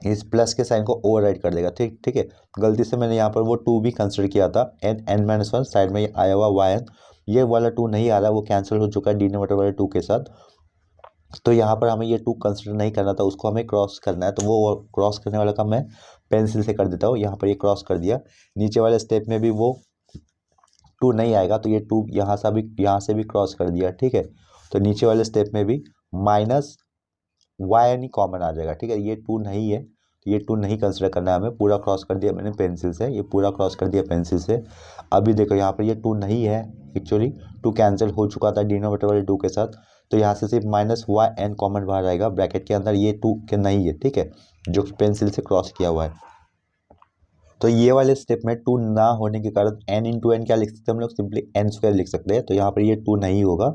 इस प्लस के साइन को ओवरराइड कर देगा। ठीक है, गलती से मैंने यहाँ पर वो 2 भी कंसिडर किया था, n-1 साइड में ये आया हुआ yn, ये वाला 2 नहीं आ रहा, वो कैंसिल हो चुका है डिनोमिनेटर वाले 2 के साथ, तो यहाँ पर हमें ये 2 कंसिडर नहीं करना था, उसको हमें क्रॉस करना है, तो वो क्रॉस करने वाला काम मैं पेंसिल से कर देता हूँ। यहाँ पर ये क्रॉस कर दिया, नीचे वाले स्टेप में भी वो 2 नहीं आएगा, तो ये 2 यहाँ से भी क्रॉस कर दिया। ठीक है, तो नीचे वाले स्टेप में भी -yn ही कॉमन आ जाएगा। ठीक है, ये 2 नहीं है, तो ये 2 नहीं कंसिडर करना है हमें, पूरा क्रॉस कर दिया मैंने पेंसिल से, ये पूरा क्रॉस कर दिया पेंसिल से। अभी देखो यहाँ पर ये 2 नहीं है, एक्चुअली 2 कैंसिल हो चुका था डिनोमिनेटर वाले 2 के साथ, तो यहाँ से सिर्फ माइनस वाई एन कॉमन बाहर आएगा, ब्रैकेट के अंदर ये 2 के नहीं है, ठीक है, जो पेंसिल से क्रॉस किया हुआ है। तो ये वाले स्टेप में 2 ना होने के कारण n इंटू एन क्या लिख सकते हैं हम लोग, सिंपली एन स्क्वायर लिख सकते हैं। तो यहाँ पर ये 2 नहीं होगा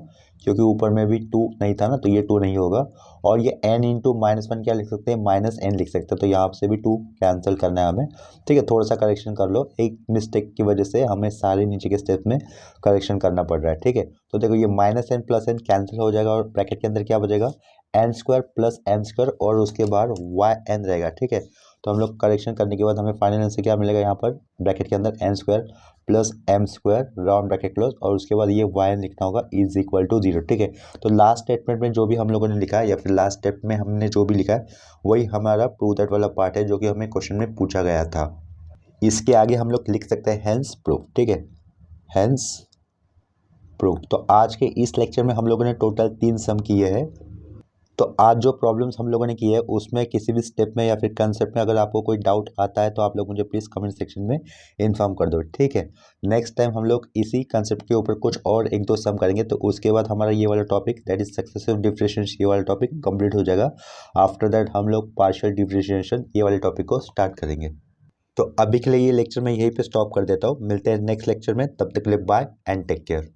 क्योंकि ऊपर में भी 2 नहीं था ना, तो ये 2 नहीं होगा। और ये n इंटू -1 क्या लिख सकते हैं, माइनस एन लिख सकते हैं। तो यहाँ से भी 2 कैंसिल करना है हमें, ठीक है। थोड़ा सा करेक्शन कर लो, एक मिस्टेक की वजह से हमें सारे नीचे के स्टेप में करेक्शन करना पड़ रहा है, ठीक है। तो देखो ये -n प्लस n कैंसिल हो जाएगा और ब्रैकेट के अंदर क्या बचेगा, n square plus m square और उसके बाद वाई एन रहेगा, ठीक है। तो हम लोग करेक्शन करने के बाद हमें फाइनल आंसर क्या मिलेगा, यहाँ पर ब्रैकेट के अंदर n square plus m square round bracket close और उसके बाद ये वाई एन लिखना होगा इज इक्वल टू 0, ठीक है। तो लास्ट स्टेटमेंट में जो भी हम लोगों ने लिखा है या फिर लास्ट स्टेप में हमने जो भी लिखा है वही हमारा प्रूव दैट वाला पार्ट है जो कि हमें क्वेश्चन में पूछा गया था। इसके आगे हम लोग लिख सकते हैं हेंस प्रूफ, ठीक है, हेंस प्रूफ। तो आज के इस लेक्चर में हम लोगों ने टोटल 3 सम किए हैं। तो आज जो प्रॉब्लम्स हम लोगों ने की है उसमें किसी भी स्टेप में या फिर कंसेप्ट में अगर आपको कोई डाउट आता है तो आप लोग मुझे प्लीज़ कमेंट सेक्शन में इन्फॉर्म कर दो, ठीक है। नेक्स्ट टाइम हम लोग इसी कंसेप्ट के ऊपर कुछ और 1-2 सम करेंगे, तो उसके बाद हमारा ये वाला topic that is successive differentiation ये वाला टॉपिक कंप्लीट हो जाएगा। आफ्टर दैट हम लोग पार्शियल डिफरेंशिएशन ये वाले टॉपिक को स्टार्ट करेंगे। तो अभी के लिए ये लेक्चर मैं यहीं पर स्टॉप कर देता हूँ, मिलते हैं नेक्स्ट लेक्चर में, तब तक के लिए बाय एंड टेक केयर।